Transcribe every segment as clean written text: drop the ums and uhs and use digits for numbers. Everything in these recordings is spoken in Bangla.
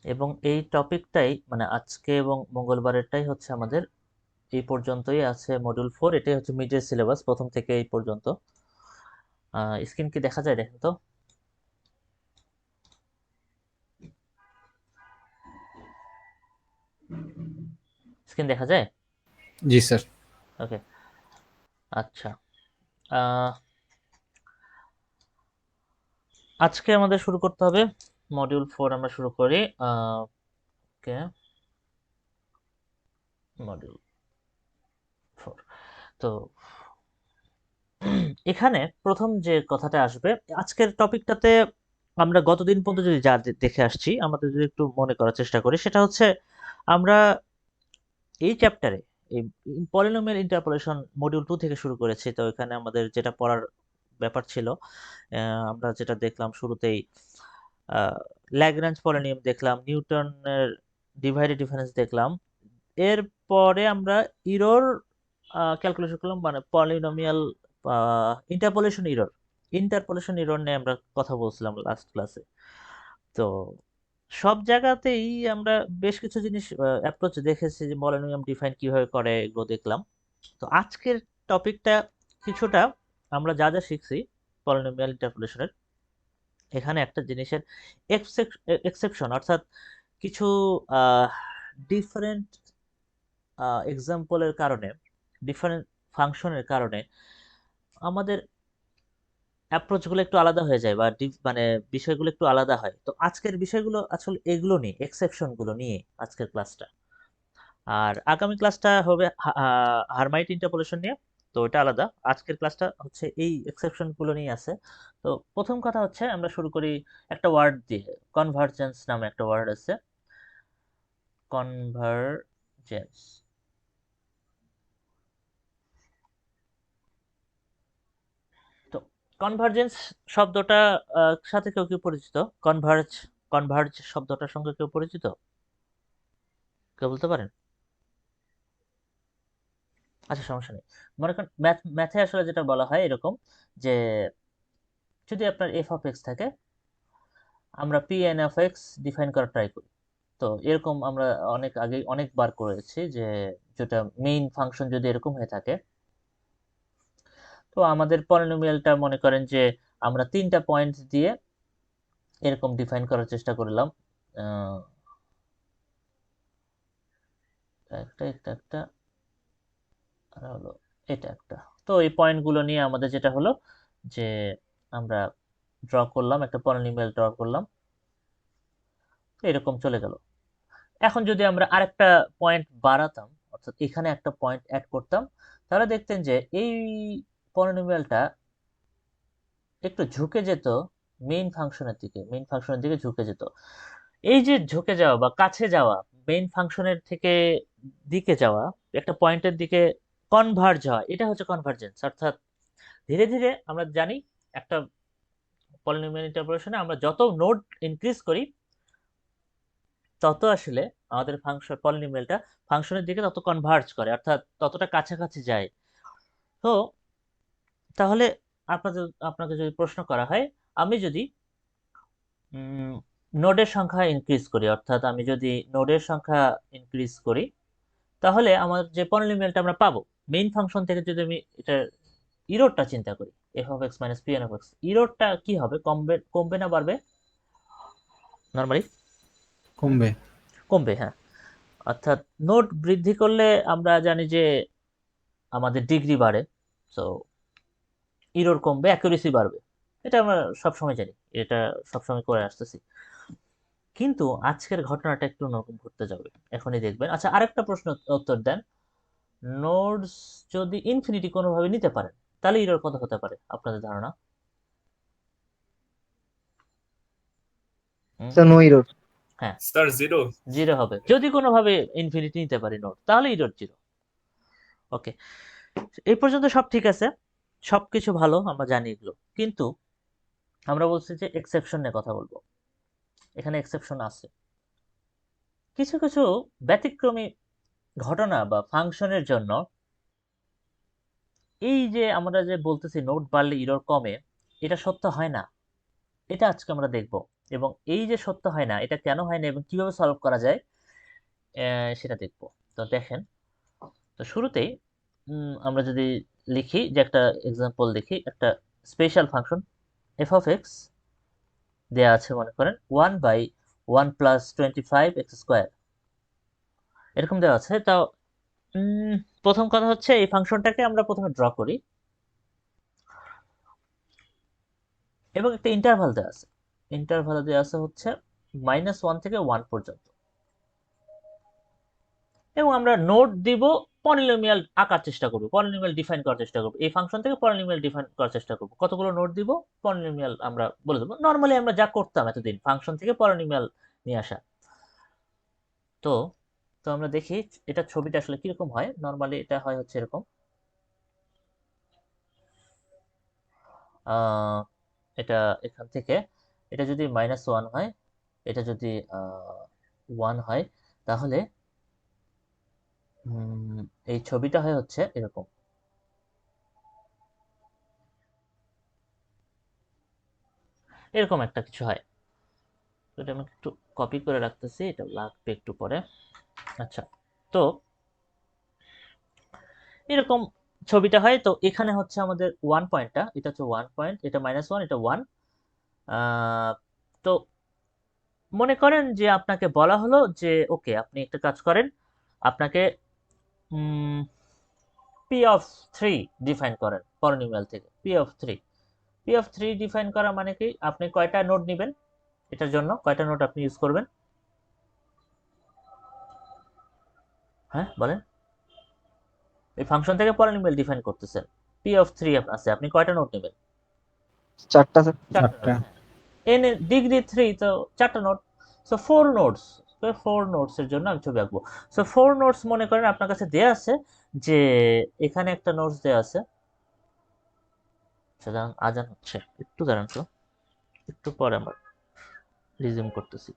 এবং এই টপিকটাই মানে আজকে এবং মঙ্গলবারেরটাই হচ্ছে আমাদের এই পর্যন্তই আছে মডিউল 4। এটাই হচ্ছে মিডের সিলেবাস প্রথম থেকে এই পর্যন্ত। স্ক্রিন কি দেখা যায় দেখেন তো? স্ক্রিন দেখা যায়? জি স্যার। ওকে, আচ্ছা। আহ, আজকে আমাদের শুরু করতে হবে মডিউল 4। আমরা শুরু করি। ওকে, মডিউল 4। তো এখানে প্রথম যে কথাটা আসবে আজকের টপিকটাতে, আমরা গতদিন পর্যন্ত যদি যা দেখে আসছি আমাদের যদি একটু মনে করার চেষ্টা করি, সেটা হচ্ছে আমরা এই চ্যাপ্টারে এই পলিনোমিয়াল ইন্টারপোলেশন মডিউল 2 থেকে শুরু করেছি। তো এখানে আমাদের যেটা পড়ার ব্যাপার ছিল, আমরা যেটা দেখলাম শুরুতেই, ল্যাগ্রাঞ্জ পলিনিয়াম দেখলাম, নিউটনের ডিভাইডেড ডিফারেন্স দেখলাম। এরপরে আমরা ইরর ক্যালকুলেশন করলাম, মানে polynomial interpolation error. Interpolation error নিয়ে আমরা কথা বলছিলাম লাস্ট ক্লাসে। তো সব জায়গাতেই আমরা বেশ কিছু জিনিস অ্যাপ্রোচ দেখেছি, যে পলিনোমিয়াম ডিফাইন কিভাবে করে এগুলো দেখলাম। তো আজকের টপিকটা কিছুটা আমরা যা যা শিখছি পলিনোমিয়াল ইন্টারপোলেশনের, এখানে একটা জিনিসের এক্সেপশন, অর্থাৎ কিছু ডিফারেন্ট এক্সাম্পলের কারণে, ডিফারেন্ট ফাংশনের কারণে আমাদের অ্যাপ্রোচগুলো একটু আলাদা হয়ে যায়, বা মানে বিষয়গুলো একটু আলাদা হয়। তো আজকের বিষয়গুলো আসলে এগুলো নিয়ে, এক্সেপশনগুলো নিয়ে আজকের ক্লাসটা। আর আগামী ক্লাসটা হবে হারমাইট ইন্টারপোলেশন নিয়ে। তো এটা আলাদা, আজকের ক্লাসটা হচ্ছে এই এক্সেপশন গুলো নিয়ে আছে। তো প্রথম কথা হচ্ছে আমরা শুরু করি একটা ওয়ার্ড দিয়ে। কনভার্জেন্স নামে একটা ওয়ার্ড আছে, কনভার্জেন্স। তো কনভার্জেন্স শব্দটা সাথে কেউ কেউ পরিচিত? কনভার্জ, কনভার্জ শব্দটার সঙ্গে কেউ পরিচিত? কেউ বলতে পারেন? আচ্ছা, সমস্যা নেই। মনে করেন ম্যাথে আসলে যেটা বলা হয় এরকম, যে যদি আপনার এফ অফ এক্স থাকে, আমরা P N of x define করার ট্রাই করি। তো এরকম আমরা অনেক আগে অনেকবার করেছি, যে যেটা মেইন ফাংশন যদি এরকম হয়ে থাকে, তো আমাদের পলিনোমিয়ালটা মনে করেন যে আমরা 3টা পয়েন্ট দিয়ে এরকম ডিফাইন করার চেষ্টা করলাম। আহ, একটা একটা একটা আর হলো এটা একটা। তো এই পয়েন্টগুলো নিয়ে আমাদের যেটা হলো, যে আমরা ড্র করলাম, একটা পলিনোমিয়াল ড্র করলাম, তো এরকম চলে গেল। এখন যদি আমরা আরেকটা পয়েন্ট বাড়াতাম, অর্থাৎ এখানে একটা পয়েন্ট অ্যাড করতাম, তাহলে দেখতেন যে এই পলিনোমিয়ালটা একটু ঝুঁকে যেত মেইন ফাংশনের দিকে, মেইন ফাংশনের দিকে ঝুঁকে যেত। এই যে ঝুঁকে যাওয়া বা কাছে যাওয়া, মেইন ফাংশনের থেকে দিকে যাওয়া, একটা পয়েন্টের দিকে কনভার্জ হওয়া, এটা হচ্ছে কনভার্জেন্স। অর্থাৎ ধীরে ধীরে আমরা জানি একটা পলিনোমিয়াল ইন্টারপোলেশনে আমরা যত নোড ইনক্রিজ করি, তত আসলে আমাদের ফাংশন পলিনোমিয়ালটা ফাংশনের দিকে তত কনভার্জ করে, অর্থাৎ ততটা কাছাকাছি যায়। তো তাহলে আপনাদের আপনাকে যদি প্রশ্ন করা হয়, আমি যদি নোডের সংখ্যা ইনক্রিজ করি, অর্থাৎ আমি যদি নোডের সংখ্যা ইনক্রিজ করি, তাহলে আমার যে পলিনোমিয়ালটা আমরা পাবো মেইন ফাংশন থেকে, যদি আমি এটা ইরোডটা চিন্তা করি, F of X minus P N of X, ইরোডটা কি হবে? কমবে, কমবে না বাড়বে? নর্মালি কমবে। কমবে, হ্যাঁ। অর্থাৎ নোড বৃদ্ধি করলে আমরা জানি যে আমাদের ডিগ্রি বাড়ে, তো ইরর কমবে, অ্যাকুরেসি বাড়বে। এটা আমরা সবসময় জানি, এটা সবসময় করে আসতেছি। কিন্তু আজকের ঘটনাটা একটু অন্যরকম ঘটতে যাবে, এখনই দেখবেন। আচ্ছা, আরেকটা প্রশ্ন উত্তর দেন। নোডস যদি ইনফিনিটি কোনোভাবে নিতে পারে, তাহলে ইরর কত হতে পারে আপনাদের ধারণা? হুম, স্যার নো এরর। হ্যাঁ, স্যার জিরো। জিরো হবে। যদি কোনোভাবে ইনফিনিটি নিতে পারি নোড, তাহলে ইরর জিরো। ওকে, এই পর্যন্ত সব ঠিক আছে, সবকিছু ভালো, আমরা জানি এগুলো। কিন্তু আমরা বলছি যে এক্সেপশন নিয়ে কথা বলবো। এখানে এক্সেপশন আছে, কিছু কিছু ব্যতিক্রমী ঘটনা বা ফাংশনের জন্য। এই যে আমরা যে বলতেছি নোট বাড়লে ইরর কমে, এটা সত্য হয় না। এটা আজকে আমরা দেখব। এবং এই যে সত্য হয় না, এটা কেন হয় না এবং কিভাবে সলভ করা যায় সেটা দেখব। তো দেখেন, তো শুরুতেই আমরা যদি লিখি যে একটা এক্সাম্পল দেখি, একটা special function F of x দেওয়া আছে, মনে করেন 1/1 + 25x², এরকম দেওয়া আছে। তাও প্রথম কথা হচ্ছে এই ফাংশনটাকে আমরা প্রথমে ড্র করি এবং একটা ইন্টারভাল দেওয়া আছে। ইন্টারভাল দেওয়া আছে হচ্ছে -1 থেকে 1 পর্যন্ত, এবং আমরা নোট দিব, পলিনোমিয়াল আঁকার চেষ্টা করব, পলিনোমিয়াল ডিফাইন করার চেষ্টা করব। এই ফাংশন থেকে পলিনোমিয়াল ডিফাইন করার চেষ্টা করব। কতগুলো নোট দিব, পলিনোমিয়াল আমরা বলে দেবো। নর্মালি আমরা যা করতাম এতদিন, ফাংশন থেকে পলিনোমিয়াল নিয়ে আসা। তো তো আমরা দেখি এটা ছবিটা আসলে কিরকম হয়। নর্মালি এটা হয় হচ্ছে এরকম, এটা এখান থেকে এটা যদি -1 হয়, এটা যদি 1 হয়, তাহলে এই ছবিটা হয় হচ্ছে এরকম। এরকম একটা কিছু হয়। তো এটা আমি একটু কপি করে রাখতেছি, এটা লাগবে একটু পরে। আচ্ছা, তো এরকম ছবিটা হয়। তো এখানে হচ্ছে আমাদের 1 পয়েন্টটা, এটা হচ্ছে 1 পয়েন্ট, এটা -1, এটা 1। তো মনে করেন যে আপনাকে বলা হলো যে ওকে, আপনি একটা কাজ করেন, আপনাকে পি অফ 3 ডিফাইন করেন পলিনোমিয়াল থেকে। পি অফ 3 ডিফাইন করা মানে কি, আপনি কয়টা নোড নেবেন, এটার জন্য কয়টা নোড আপনি ইউজ করবেন? হ্যাঁ বলেন, এই ফাংশন থেকে পলিনোমিয়াল ডিফাইন করতেছেন, পি অফ 3 আছে, আপনি কয়টা নোড নেবেন? চারটা স্যার। চারটা নোড, চারটা। হ্যাঁ। এন ডিগ্রি 3, তো চারটা নোড। সো 4 নোডস, তো 4 নোডস এর জন্য আমি ছবি আঁকবো। সো 4 নোডস মনে করেন আপনার কাছে দেয়া আছে যে এখানে একটা নোটস দেয়া আছে। আচ্ছা দাঁড়ান, আজান হচ্ছে, একটু দাঁড়ান তো, একটু পরে আমরা রিজিউম করতেছি।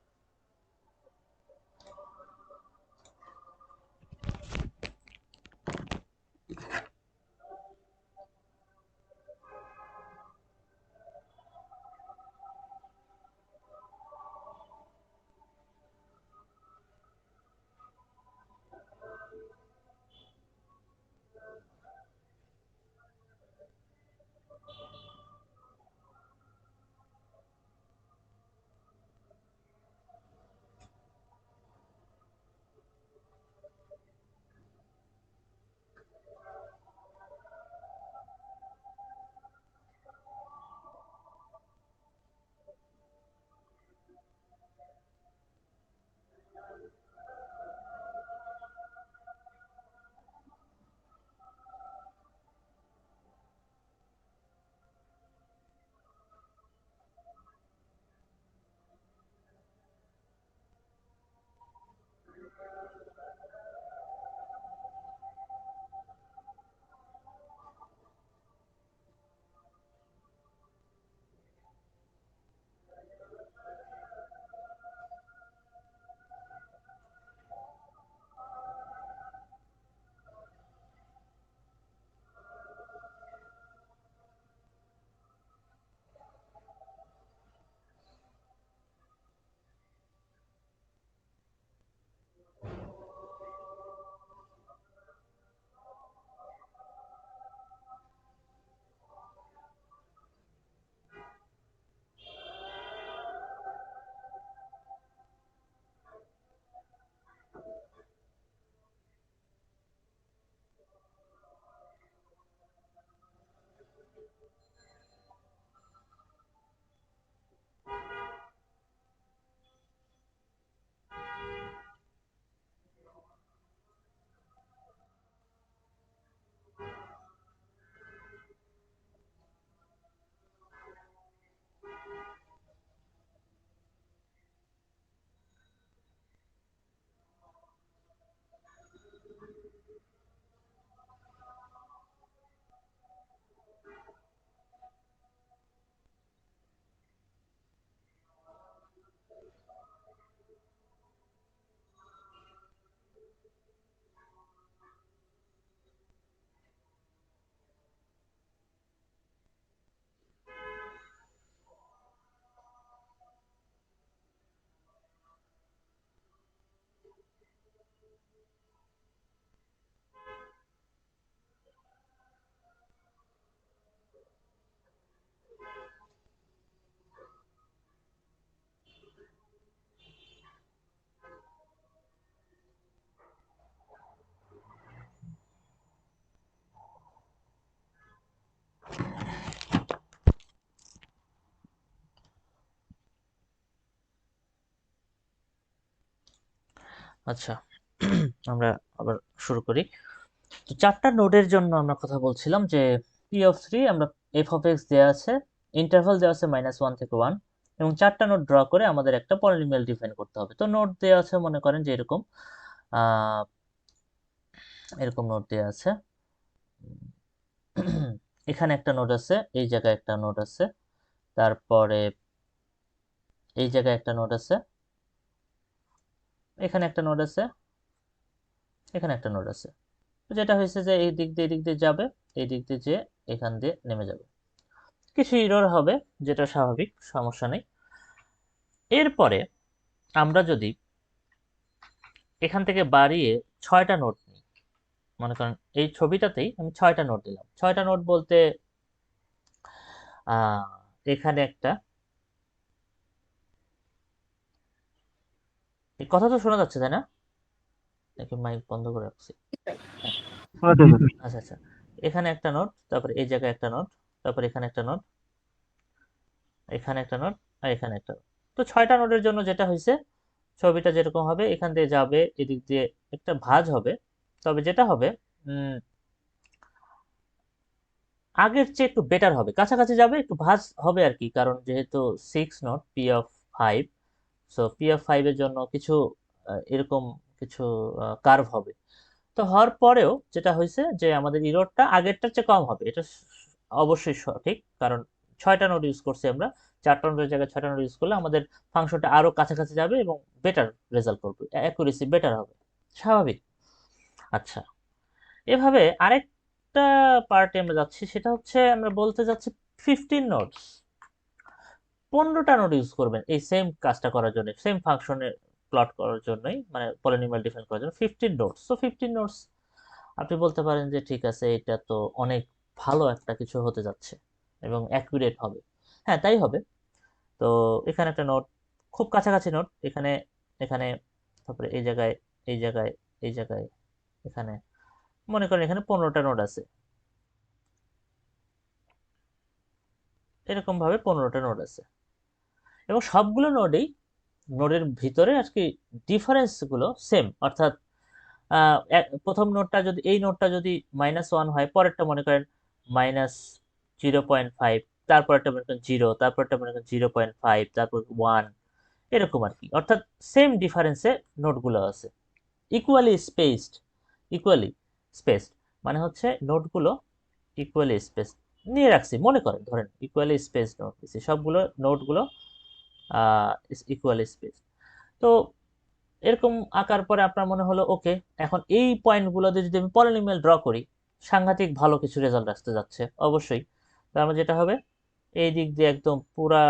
আচ্ছা, আমরা আবার শুরু করি। তো চারটা নোডের জন্য আমরা কথা বলছিলাম যে পি অফ থ্রি আমরা এফ অফ এক্স দেওয়া আছে, ইন্টারভাল দেওয়া আছে -1 থেকে 1, এবং চারটা নোড ড্র করে আমাদের একটা পলিনোমিয়াল ডিফাইন করতে হবে। তো নোড দেওয়া আছে, মনে করেন যে এরকম এরকম নোড দেওয়া আছে। এখানে একটা নোড আছে, এই জায়গায় একটা নোড আছে, তারপরে এই জায়গায় একটা নোড আছে, এখানে একটা নোড আছে, এখানে একটা নোড আছে। তো যেটা হয়েছে যে এই দিক দিয়ে যাবে, এই দিক দিয়ে যেয়ে এখান দিয়ে নেমে যাবে। কিছু ইরর হবে, যেটা স্বাভাবিক, সমস্যা নেই। এরপরে আমরা যদি এখান থেকে বাড়িয়ে 6টা নোট নিই, মনে করেন এই ছবিটাতেই আমি 6টা নোট দিলাম। 6টা নোট বলতে এখানে একটা, এই কথা তো শোনা যাচ্ছে তাই না? নাকি মাইক বন্ধ করে রাখছি? শোনা যাবে। আচ্ছা আচ্ছা, এখানে একটা নোট, তারপরে এই জায়গায় একটা নোট, তারপরে এখানে একটা নোট, এখানে একটা নোট, আর এখানে একটা নোট। তো 6টা নোটের জন্য যেটা হয়েছে, ছবিটা যেরকম হবে এখান দিয়ে যাবে, এদিক দিয়ে একটা ভাঁজ হবে। তবে যেটা হবে আগের চেয়ে একটু বেটার হবে, কাছাকাছি যাবে, একটু ভাঁজ হবে আর কি, কারণ যেহেতু 6 note P of 5, so P of 5 এর জন্য কিছু এরকম কিছু কার্ভ হবে। তো হওয়ার পরেও যেটা হয়েছে যে আমাদের ইরোডটা আগেরটার চেয়ে কম হবে, এটা অবশ্যই সঠিক, কারণ 6টা নোট ইউজ করছি আমরা। 4টা নোটের জায়গায় 6টা নোট ইউজ করলে আমাদের ফাংশনটা আরো কাছাকাছি যাবে এবং বেটার রেজাল্ট করবে, অ্যাকুরেসি বেটার হবে, স্বাভাবিক। আচ্ছা, এভাবে আরেকটা পার্টে আমরা যাচ্ছি, সেটা হচ্ছে আমরা বলতে যাচ্ছি 15 নোটস, 15টা নোট ইউজ করবেন এই সেম কাজটা করার জন্য, সেম ফাংশনে প্লট করার জন্যই, মানে পলিনোমিয়াল ডিফাইন করার জন্য 15 নোটস। তো 15 নোটস আপনি বলতে পারেন যে ঠিক আছে, এটা তো অনেক ভালো একটা কিছু হতে যাচ্ছে এবং অ্যাকুরেট হবে। হ্যাঁ, তাই হবে। তো এখানে একটা নোট, খুব কাছাকাছি নোট, এখানে, এখানে, তারপরে এই জায়গায়, এই জায়গায়, এই জায়গায়, এখানে, মনে করেন এখানে 15টা নোট আছে, এরকম ভাবে 15টা নোট আছে, এবং সবগুলো নোডের ভিতরে আর কি ডিফারেন্স গুলো সেম, অর্থাৎ প্রথম নোটটা যদি, এই নোটটা যদি -1 হয়, পরেরটা মনে করেন -0.5, তারপরটা মনে করেন 0, তারপরটা মনে করেন 0.5, তারপর 1, এরকম আর কি, অর্থাৎ সেম ডিফারেন্সে নোটগুলো আছে, ইকুয়ালি স্পেসড, ইকুয়ালি স্পেসড, মানে হচ্ছে নোটগুলো ইকুয়ালি স্পেস নিয়ে রাখছি, মনে করেন ধরেন ইকুয়ালি স্পেস নোট দিচ্ছি, সবগুলো নোটগুলো ইকুয়ালি স্পেস। তো এরকম আঁকার পরে আপনার মনে হলো ওকে, এখন এই পয়েন্টগুলো দিয়ে যদি আমি পলিনোমিয়াল ড্র করি, সাংঘাতিক ভালো কিছু রেজাল্ট আসতে যাচ্ছে অবশ্যই। তার মানে যেটা হবে, এই দিক দিয়ে একদম পুরা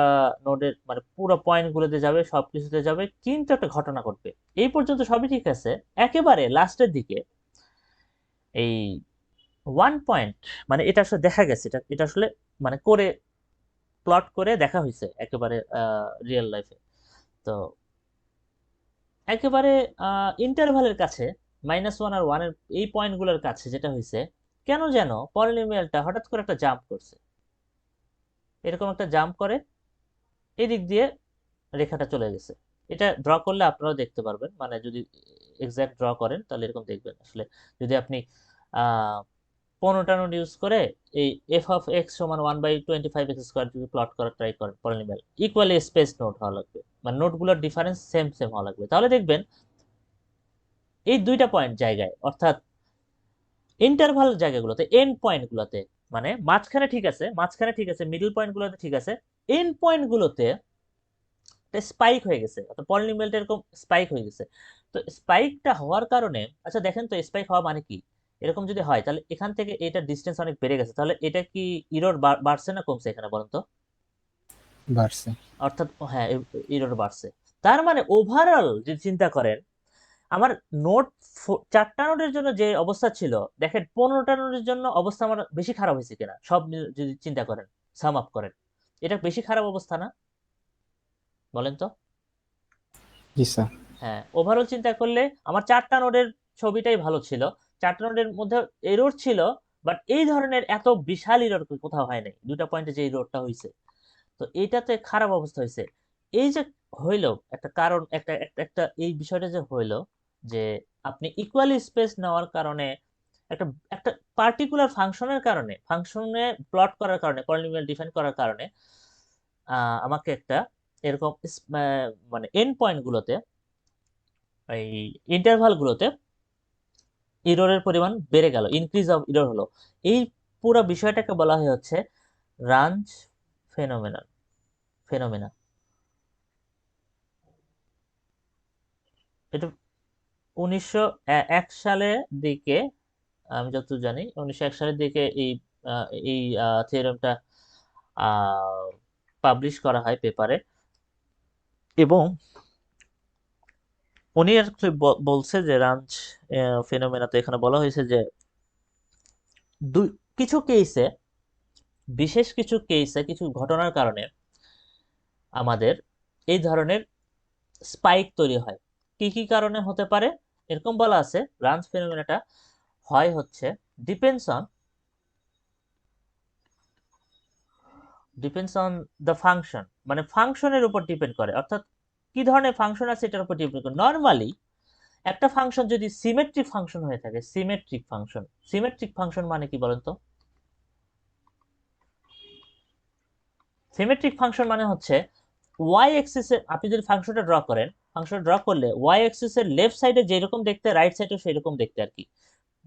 নোডের মানে পুরো পয়েন্টগুলোতে যাবে, সবকিছুতে যাবে, কিন্তু একটা ঘটনা ঘটবে। এই পর্যন্ত সবই ঠিক আছে, একেবারে লাস্টের দিকে এই 1 পয়েন্ট, মানে এটা আসলে দেখা গেছে, এটা এটা আসলে মানে করে প্লট করে দেখা হয়েছে একেবারে রিয়েল লাইফে। তো একেবারে ইন্টারভালের কাছে, -1 আর 1 এর এই পয়েন্টগুলোর কাছে যেটা হয়েছে, কেন যেন পলিনোমিয়ালটা হঠাৎ করে একটা জাম্প করছে, এরকম একটা জাম্প করে এদিক দিয়ে রেখাটা চলে গেছে। এটা ড্র করলে আপনারাও দেখতে পারবেন, মানে যদি এক্সাক্ট ড্র করেন তাহলে এরকম দেখবেন আসলে। যদি আপনি 15টা নোট ইউজ করে এই এফ অফ এক্স সমান 1/25x² যদি প্লট করার ট্রাই করেন, পলিনোমিয়াল ইকুয়ালি স্পেস নোট হওয়া লাগবে, মানে নোটগুলোর ডিফারেন্স সেম সেম হওয়া লাগবে, তাহলে দেখবেন এই দুইটা পয়েন্ট জায়গায়, অর্থাৎ ইন্টারভাল জায়গাগুলোতে, এন্ড পয়েন্টগুলোতে, মানে মাঝখানে ঠিক আছে, মাঝখানে ঠিক আছে, মিডল পয়েন্টগুলোতে ঠিক আছে, এন্ড পয়েন্টগুলোতে স্পাইক হয়ে গেছে, অর্থাৎ পলিনোমিয়ালটা এরকম স্পাইক হয়ে গেছে। তো স্পাইকটা হওয়ার কারণে, আচ্ছা দেখেন তো স্পাইক হওয়া মানে কি, এরকম যদি হয় তাহলে এখান থেকে এটা ডিস্টেন্স অনেক বেড়ে গেছে, তাহলে এটা কি ইরর বাড়ছে না কমছে এখানে বলেন তো? বাড়ছে। অর্থাৎ হ্যাঁ, ইরর বাড়ছে। তার মানে ওভারঅল যদি চিন্তা করেন, আমার নোট 4টা নোটের জন্য যে অবস্থা ছিল, দেখেন 15টা নোটের জন্য অবস্থা আমার বেশি খারাপ হয়েছে কিনা, সব যদি চিন্তা করেন, সাম আপ করেন, এটা বেশি খারাপ অবস্থা না বলেন তো? জি স্যার। হ্যাঁ, ওভারঅল চিন্তা করলে আমার 4টা নোডের ছবিটাই ভালো ছিল, 4টা নোডের মধ্যে এরর ছিল, বাট এই ধরনের এত বিশাল এরর কোথাও হয় নাই, দুটা পয়েন্টে যে এররটা হয়েছে। তো এইটাতে খারাপ অবস্থা হয়েছে। এই যে হইলো একটা কারণ, একটা একটা একটা এই বিষয়টা যে হইলো, যে আপনি ইকুয়ালি স্পেস নেওয়ার কারণে একটা একটা পার্টিকুলার ফাংশনের কারণে, ফাংশনে প্লট করার কারণে, পলিনোমিয়াল ডিফাইন করার কারণে আমাকে একটা এরকম মানে এন্ড পয়েন্ট গুলোতে, এই ইন্টারভাল গুলোতে ইররের পরিমাণ বেড়ে গেল, ইনক্রিজ অফ ইরর হলো। এই পুরো বিষয়টাকে বলা হয় হচ্ছে রাঞ্জ ফেনোমেনা। এটা 1901 সালের দিকে, আমি যতদূর জানি 1901 সালের দিকে এই থিওরেমটা পাবলিশ করা হয় পেপারে, এবং উনি actually বলছে যে রাঞ্জ ফেনোমেনাতে এখানে বলা হয়েছে যে দুই কিছু কেসে, বিশেষ কিছু কেসে, কিছু ঘটনার কারণে আমাদের এই ধরনের স্পাইক তৈরি হয়। কি কি কারণে হতে পারে এরকম বলা আছে, রাঞ্জ ফেনোমেনাটা হয় হচ্ছে ডিপেন্ডস অন দ্য ফাংশন, মানে ফাংশনের উপর ডিপেন্ড করে, অর্থাৎ কি ধরনের ফাংশন আছে এটার উপর ডিপেন্ড করে। নর্মালি একটা ফাংশন যদি সিমেট্রিক ফাংশন হয়ে থাকে, সিমেট্রিক ফাংশন মানে কি বলেন তো? সিমেট্রিক ফাংশন মানে হচ্ছে ওয়াই এক্সিসের, আপনি যদি ফাংশনটা ড্র করলে ওয়াই এক্সিসের লেফট সাইডে যেরকম দেখতে, রাইট সাইডে সেরকম দেখতে আর কি,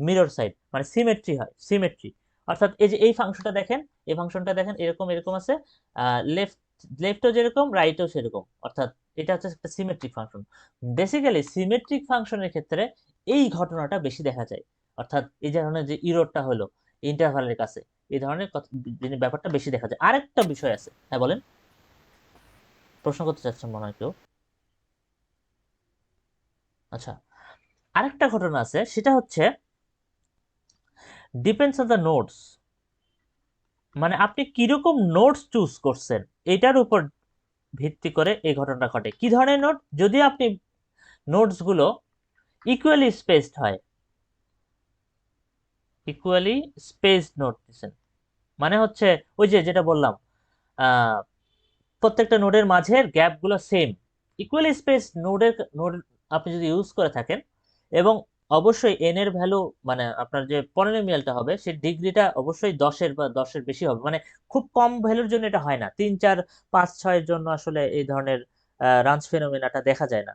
মিরর সাইড, মানে সিমেট্রি হয়, সিমেট্রি। অর্থাৎ এই যে এই ফাংশনটা দেখেন, এই ফাংশনটা দেখেন, এরকম এরকম আছে, লেফটও যেরকম, রাইটও সেরকম, অর্থাৎ এটা হচ্ছে একটা সিমেট্রিক ফাংশন। বেসিক্যালি সিমেট্রিক ফাংশনের ক্ষেত্রে এই ঘটনাটা বেশি দেখা যায়, অর্থাৎ এই ধরনের যে ইররটা হলো ইন্টারভালের কাছে, এই ধরনের ব্যাপারটা বেশি দেখা যায়। আরেকটা বিষয় আছে, হ্যাঁ বলেন, প্রশ্ন করতে চাচ্ছেন মনে হয় কেউ? আচ্ছা, আরেকটা ঘটনা আছে, সেটা হচ্ছে ডিপেন্ডস অন দ্য নোটস, মানে আপনি কিরকম নোটস চুজ করছেন এটার উপর ভিত্তি করে এই ঘটনাটা ঘটে। কি ধরনের নোট? যদি আপনি নোটস গুলো ইকুয়ালি স্পেসড হয়, ইকুয়ালি স্পেসড নোট দিচ্ছেন, মানে হচ্ছে ওই যে যেটা বললাম, প্রত্যেকটা নোডের মাঝের গ্যাপ গুলো সেম, ইকুয়ালি স্পেস নোড আপনি যদি ইউজ করে থাকেন, এবং অবশ্যই এন এর ভ্যালু, মানে আপনার যে পলিনোমিয়ালটা হবে সেই ডিগ্রিটা অবশ্যই 10-এর বা 10-এর বেশি হবে, মানে খুব কম ভ্যালুর জন্য এটা হয় না, 3, 4, 5, 6-এর জন্য আসলে এই ধরনের রাঞ্জ ফেনোমেনাটা দেখা যায় না।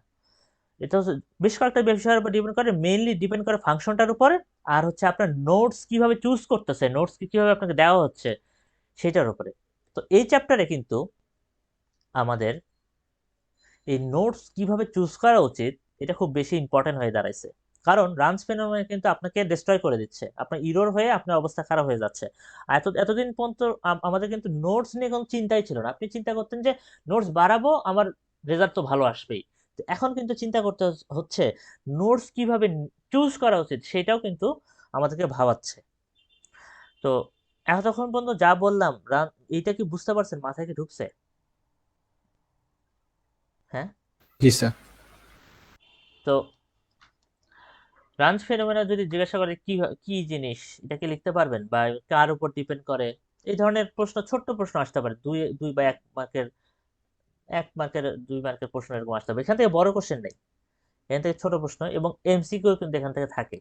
এটা হচ্ছে বেশ কয়েকটা বিষয়ের উপর ডিপেন্ড করে, মেইনলি ডিপেন্ড করে ফাংশনটার উপরে, আর হচ্ছে আপনার নোটস কিভাবে চুজ করতেছে, নোটস কিভাবে আপনাকে দেওয়া হচ্ছে সেটার উপরে। তো এই চ্যাপ্টারে কিন্তু আমাদের এই নোটস কিভাবে চুজ করা উচিত এটা খুব বেশি ইম্পর্টেন্ট হয়ে দাঁড়াইছে, কারণ রাঞ্জ ফেনোমেনা কিন্তু আপনাকে ডিস্ট্রয় করে দিচ্ছে, আপনার ইরর হয়ে আপনার অবস্থা খারাপ হয়ে যাচ্ছে। এতদিন পর্যন্ত আমাদের কিন্তু নোটস নিয়ে কোনো চিন্তাই ছিল না, আপনি চিন্তা করতেন যে নোটস বাড়াবো, আমার রেজাল্ট তো ভালো আসবেই। তো এখন কিন্তু চিন্তা করতে হচ্ছে নোটস কিভাবে চুজ করা উচিত সেটাও কিন্তু আমাদেরকে ভাবাচ্ছে। তো এতক্ষণ পর্যন্ত যা বললাম, এইটা কি বুঝতে পারছেন, মাথায় কি ঢুকছে? হ্যাঁ। জি স্যার। তো রাঞ্জ ফেনোমেনা যদি জিজ্ঞাসা করে কি কি জিনিস, এটা কি লিখতে পারবেন, বা কার উপর ডিপেন্ড করে, এই ধরনের প্রশ্ন, ছোট্ট প্রশ্ন আসতে পারে, দুই দুই বা 1 মার্কের, 1 মার্কের 2 মার্কের প্রশ্ন এরকম আসতে পারে। এখান থেকে বড় কোশ্চেন নেই, এখান থেকে ছোট প্রশ্ন, এবং এমসিকিউ কিন্তু এখান থেকে থাকে,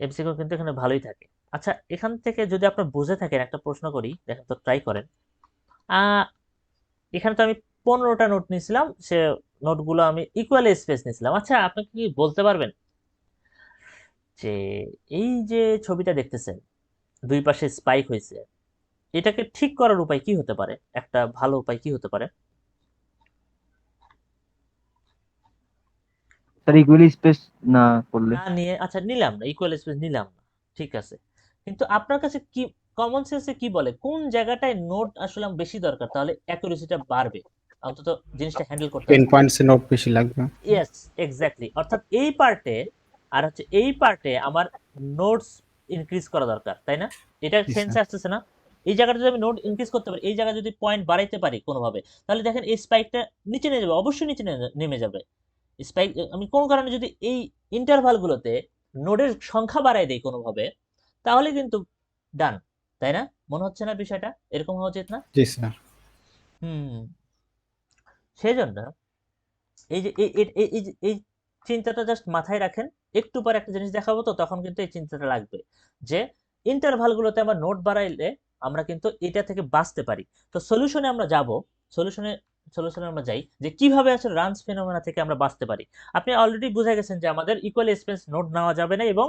এমসিকিউ কিন্তু এখানে ভালোই থাকে। আচ্ছা, এখান থেকে যদি আপনার বুঝে থাকেন, একটা প্রশ্ন করি, দেখেন তো, ট্রাই করেন। এখানে তো আমি 15টা নোট নিয়েছিলাম, সে নোটগুলো আমি ইকুয়াল স্পেস নিয়েছিলাম। আচ্ছা, আপনি কি বলতে পারবেন যে এই যে ছবিটা দেখতেছেন, দুই পাশে স্পাইক হয়েছে, এটাকে ঠিক করার উপায় কি হতে পারে, একটা ভালো উপায় কি হতে পারে? স্যার ইকুয়ালি স্পেস না করলে। না নিয়ে, আচ্ছা নিলাম না, ইকুয়াল স্পেস নিলাম না, ঠিক আছে, কিন্তু আপনার কাছে কি কমন সেন্সে কি বলে, কোন জায়গাটায় নোট আসলে বেশি দরকার, তাহলে অ্যাকুরেসিটা বাড়বে, অন্তত জিনিসটা হ্যান্ডেল করতে 10 আসবে। পয়েন্টস নোট বেশি লাগবে। ইয়েস, এক্স্যাক্টলি, অর্থাৎ এই পার্টে, আর হচ্ছে এই পার্টে আমার নোটস ইনক্রিজ করা দরকার, তাই না? এটা জি স্যার। সেন্সে আসতেছে না? এই জায়গাটা যদি আমি নোট ইনক্রিজ করতে পারি, এই জায়গায় যদি পয়েন্ট বাড়াইতে পারি কোনোভাবে, তাহলে দেখেন এই স্পাইকটা নিচে নেমে যাবে, অবশ্যই নিচে নেমে যাবে স্পাইক। আমি কোন কারণে যদি এই ইন্টারভাল গুলোতে নোডের সংখ্যা বাড়াই দেই কোনোভাবে, তাহলে কিন্তু ডান, তাই না? মনে হচ্ছে না বিষয়টা এরকম হওয়া উচিত না? জি স্যার। হুম। সেই জন্য এই যে এই এই এই এই যে এই চিন্তাটা জাস্ট মাথায় রাখেন, একটু পরে একটা জিনিস দেখাবো, তো তখন কিন্তু এই চিন্তাটা লাগবে যে ইন্টারভালগুলোতে আমরা নোট বাড়াইলে আমরা কিন্তু এটা থেকে বাঁচতে পারি। তো সলিউশনে আমরা যাব, সলিউশনে সলিউশনে আমরা যাই যে কিভাবে আসলে রানস ফেনোমেনা থেকে আমরা বাঁচতে পারি। আপনি অলরেডি বুঝে গেছেন যে আমাদের ইকুয়াল স্পেস নোট নেওয়া যাবে না এবং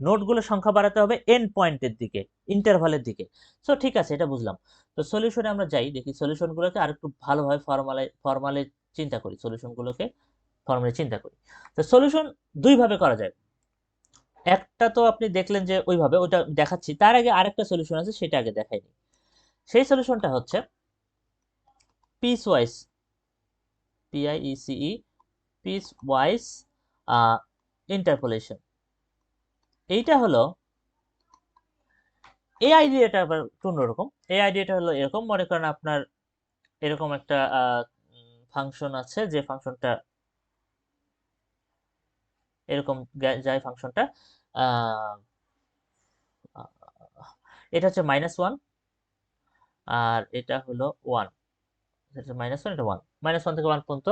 নোটগুলোর সংখ্যা বাড়াতে হবে এন্ড পয়েন্টের দিকে, ইন্টারভালের দিকে। সো ঠিক আছে, এটা বুঝলাম। তো সলিউশনে আমরা যাই, দেখি সলিউশনগুলোকে আর একটু ভালোভাবে ফর্মালে চিন্তা করি, সলিউশনগুলোকে ফর্মালে চিন্তা করি। তো সলিউশন দুইভাবে করা যায়। একটা তো আপনি দেখলেন যে ওইভাবে, ওইটা দেখাচ্ছি, তার আগে আরেকটা সলিউশন আছে, সেটা আগে দেখাইনি। সেই সলিউশনটা হচ্ছে পিসওয়াইজ, PIECE, পিসওয়াইজ ইন্টারপোলেশন। এইটা হলো, এই আইডিয়াটা আবার অন্যরকম। এই আইডিয়াটা হলো এরকম, মনে করেন আপনার এরকম একটা ফাংশন আছে, যে ফাংশনটা এরকম যায়, ফাংশনটা এটা হচ্ছে -1 আর এটা হলো 1, এটা -1, এটা 1, -1 থেকে 1 পর্যন্ত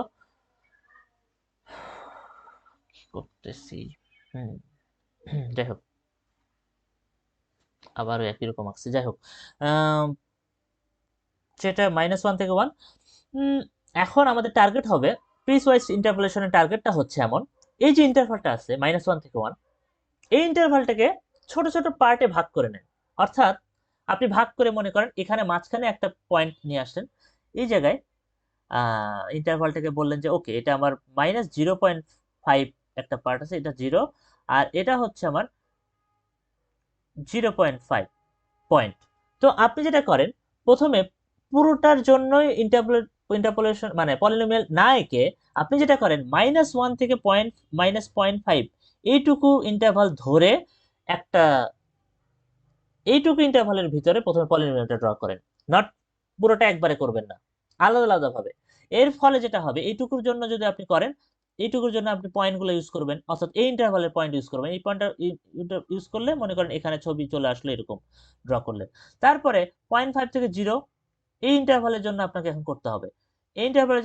কি করতেছি। যাই হোক, আবারও একই রকম আসছে। যাই হোক, সেটা -1 থেকে 1। এখন আমাদের টার্গেট হবে, পিসওয়াইজ ইন্টারপোলেশনের টার্গেটটা হচ্ছে এমন, এই যে ইন্টারভালটা আছে -1 থেকে 1, এই ইন্টারভালটাকে ছোট ছোট পার্টে ভাগ করে নেন। অর্থাৎ আপনি ভাগ করে, মনে করেন এখানে মাঝখানে একটা পয়েন্ট নিয়ে আসলেন, এই জায়গায় ইন্টারভালটাকে বললেন যে ওকে, এটা আমার -0.5 একটা পার্ট আছে, এটা 0, আর এটা হচ্ছে আমার 0.5 পয়েন্ট। তো আপনি যেটা করেন, প্রথমে পুরোটার জন্যই ইন্টারপোলেশন মানে পলিনোমিয়াল না এঁকে আপনি যেটা করেন, -1 থেকে -0.5 এইটুকু ইন্টারভাল ধরে একটা, এইটুকু ইন্টারভালের ভিতরে প্রথমে পলিনোমিয়ালটা ড্র করেন। নট পুরোটা একবারে করবেন না, আলাদা আলাদা ভাবে। এর ফলে যেটা হবে, এইটুকুর জন্য যদি আপনি করেন, এইটুকুর জন্য আপনি পয়েন্টগুলো ইউজ করবেন, অর্থাৎ এই ইন্টারভালের পয়েন্ট ইউজ করবেন। এই পয়েন্টটা ইউজ করলে মনে করেন এখানে ছবি চলে আসলো এরকম ড্র করলেন। তারপরে 0.5 থেকে 0, এই ইন্টারভালের জন্য আপনাকে এখন করতে হবে। এই ইন্টারভালের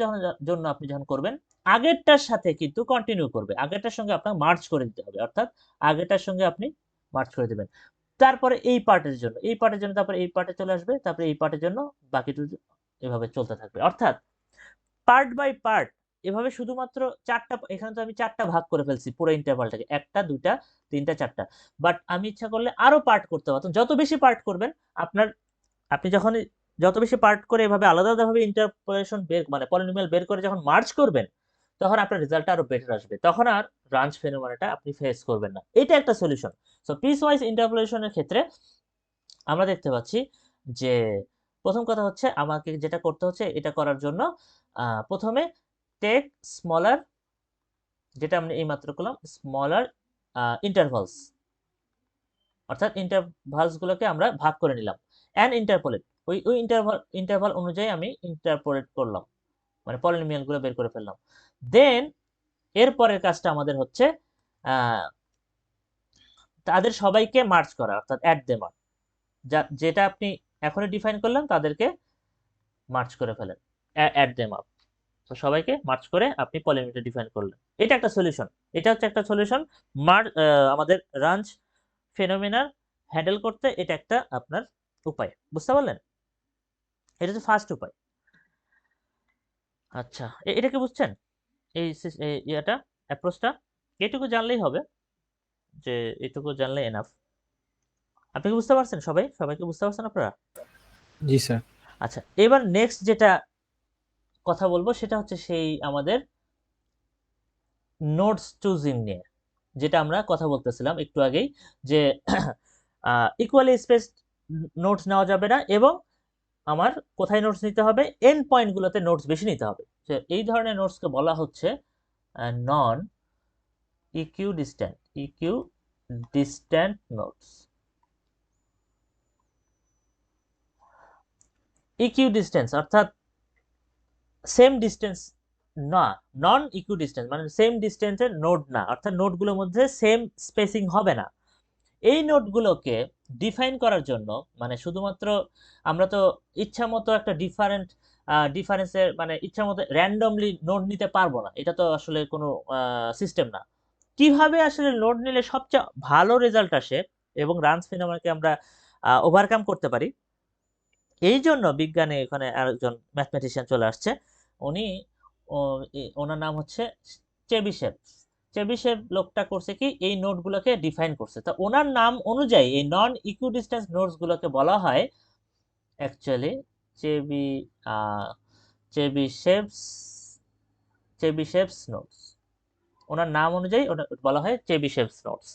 জন্য আপনি যখন করবেন, আগেরটার সাথে কিন্তু কন্টিনিউ করবে, আগেরটার সঙ্গে আপনাকে মার্জ করে দিতে হবে, অর্থাৎ আগেরটার সঙ্গে আপনি মার্জ করে দেবেন। তারপরে এই পার্টের জন্য, এই পার্টের জন্য, তারপরে এই পার্টে চলে আসবে, তারপরে এই পার্টের জন্য, বাকিটু এভাবে চলতে থাকবে। অর্থাৎ পার্ট বাই পার্ট এভাবে শুধুমাত্র 4টা, এখানে তো আমি 4টা ভাগ করে ফেলছি পুরো ইন্টারভালটাকে, 1টা 2টা 3টা 4টা, বাট আমি ইচ্ছা করলে আরো পার্ট করতে পারতাম। যত বেশি পার্ট করবেন আপনার, আপনি যখন যত বেশি পার্ট করে এভাবে আলাদা আলাদাভাবে ইন্টারপোলেশন বের মানে পলিনোমিয়াল বের করে যখন মার্জ করবেন, তখন আপনার রেজাল্টটা আরো বেটার আসবে, তখন আর রাঞ্চ ফেনোমেনাটা আপনি ফেস করবেন না। এটা একটা সলিউশন। সো পিসওয়াইজ ইন্টারপোলেশনের ক্ষেত্রে আমরা দেখতে পাচ্ছি যে প্রথম কথা হচ্ছে, আমাকে যেটা করতে হচ্ছে, এটা করার জন্য প্রথমে টেক স্মলার, যেটা আমরা এইমাত্র করলাম, স্মলার ইন্টারভালস, অর্থাৎ ইন্টারভালস গুলোকে আমরা ভাগ করে নিলাম, অ্যান্ড ইন্টারপোলেট, ওই ওই ইন্টারভাল অনুযায়ী আমি ইন্টারপোলেট করলাম, মানে পলিনোমিয়াল গুলো বের করে ফেললাম। দেন এর পরের কাজটা আমাদের হচ্ছে তাদের সবাইকে মার্জ করা, অর্থাৎ অ্যাড দেম আপ, যেটা আপনি এখনই ডিফাইন করলেন তাদেরকে মার্জ করে ফেলেন, অ্যাড দেম আপ। তো সবাইকে মার্জ করে আপনি পলিনোমিয়ালটা ডিফাইন করলেন। এটা একটা সলিউশন, এটা হচ্ছে একটা সলিউশন আমাদের রাঞ্চ ফেনোমেনা হ্যান্ডেল করতে। এটা একটা আপনার উপায়, বুঝতে পারলেন? এটা হচ্ছে ফার্স্ট উপায়। আচ্ছা, এটা কি বুঝছেন? এই এটা অ্যাপ্রোচটা এটুকু জানলেই হবে, যে এটুকু জানলে এনাফ। আপনি কি বুঝতে পারছেন? সবাইকে বুঝতে পারছেন আপনারা? জি স্যার। আচ্ছা, এবার নেক্সট যেটা কথা বলবো সেটা হচ্ছে সেই আমাদের নোটস চুজিং নিয়ে, যেটা আমরা কথা বলতেছিলাম একটু আগেই, যে ইকুয়ালি স্পেসড নোটস নেওয়া যাবে না, এবং আমার কোথায় নোটস নিতে হবে, এন্ড পয়েন্টগুলোতে নোটস বেশি নিতে হবে। এই ধরনের নোটসকে বলা হচ্ছে নন ইকুইডিস্ট্যান্ট নোটস। ইকুইডিস্টেন্স অর্থাৎ সেম ডিস্টেন্স না, নন ইকুইডিস্টেন্স মানে সেম ডিস্টেন্সের নোড না, অর্থাৎ নোডগুলোর মধ্যে সেম স্পেসিং হবে না। এই নোটগুলোকে ডিফাইন করার জন্য, মানে শুধুমাত্র আমরা তো ইচ্ছা মতো একটা ডিফারেন্ট ডিফারেন্সের মানে ইচ্ছা মতো র্যান্ডমলি নোড নিতে পারবো না, এটা তো আসলে কোনো সিস্টেম না। কিভাবে আসলে নোড নিলে সবচেয়ে ভালো রেজাল্ট আসে এবং রানস ফিনোমেনাকে আমরা ওভারকাম করতে পারি, এই জন্য বিজ্ঞানে এখানে আরেকজন ম্যাথমেটিশিয়ান চলে আসছে। উনি ওনার নাম হচ্ছে চেবিশেভ। চেবিশেভ লোকটা করছে কি, এই নোডগুলোকে ডিফাইন করছে। তো ওনার নাম অনুযায়ী এই নন ইকুইডিস্টেন্স নোডস গুলোকে বলা হয় অ্যাকচুয়ালি চেবি চেবিশেভস চেবিশেভস নোডস। ওনার নাম অনুযায়ী ওটা বলা হয় চেবিশেভস নোডস।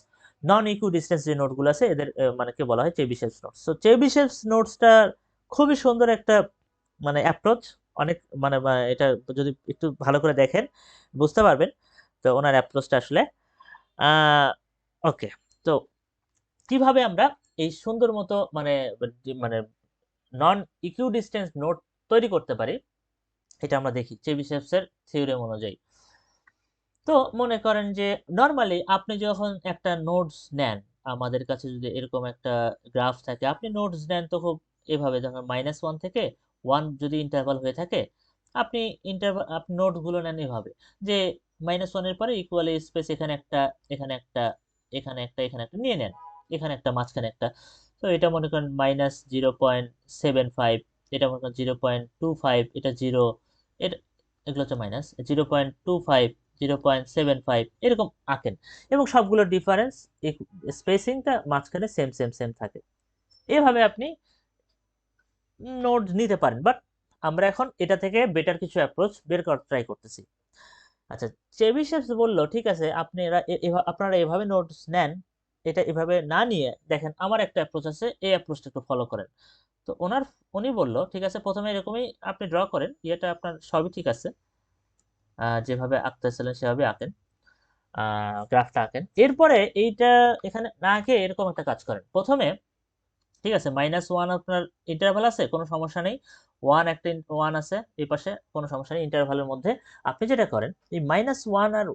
নন ইকুইডিস্টেন্স যে নোটগুলো আছে এদের মানে কে বলা হয় চেবিশেভস নোটস। তো চেবিশেভস নোটসটা খুবই সুন্দর একটা মানে অ্যাপ্রোচ, অনেক মানে এটা যদি একটু ভালো করে দেখেন বুঝতে পারবেন। তো ওনার অ্যাপ্রোচটা আসলে ওকে। তো কিভাবে আমরা এই সুন্দর মতো মানে মানে নন ইকুইডিস্টেন্স নোট তৈরি করতে পারি, এটা আমরা দেখি চেবিশেভস এর থিওরেম অনুযায়ী। তো মনে করেন যে নর্মালি আপনি যখন একটা নোটস নেন, আমাদের কাছে যদি এরকম একটা গ্রাফ থাকে, আপনি নোটস নেন তো খুব এভাবে যখন -1 থেকে 1 যদি ইন্টারভাল হয়ে থাকে, আপনি আপনি নোটগুলো নেন এভাবে যে -1 এর পরে ইকুয়ালি স্পেস এখানে একটা, এখানে একটা, এখানে একটা, এখানে একটা নিয়ে নেন, এখানে একটা, মাঝখানে একটা। তো এটা মনে করেন -0.75, এটা মনে করেন 0.25, এটা 0, এটা এগুলো হচ্ছে মাইনাস 0.25, 0.75 এরকম আঁকেন এবং সবগুলো ডিফারেন্স স্পেসিংটা মাঝখানে সেম সেম সেম থাকে। এভাবে আপনি নোট নিতে পারেন, বাট আমরা এখন এটা থেকে বেটার কিছু অ্যাপ্রোচ বের করার ট্রাই করতেছি। আচ্ছা, চেবিশেভস বললো ঠিক আছে আপনারা আপনারা এভাবে নোটস নেন, এটা এভাবে না নিয়ে দেখেন আমার একটা অ্যাপ্রোচ আছে, এই অ্যাপ্রোচটা একটু ফলো করেন। তো উনি বললো ঠিক আছে প্রথমে এরকমই আপনি ড্র করেন, এটা আপনার সবই ঠিক আছে, যেভাবে আঁকতেছিলেন সেভাবে আঁকেন, গ্রাফটা আঁকেন। এরপরে এইটা এখানে না আঁকে এরকম একটা কাজ করেন প্রথমে, ঠিক আছে -1 আপনার ইন্টারভাল আছে, কোনো সমস্যা নেই, 1 একটা 1 আছে এই পাশে, কোনো সমস্যা নেই। ইন্টারভালের মধ্যে আপনি যেটা করেন এই -1 আর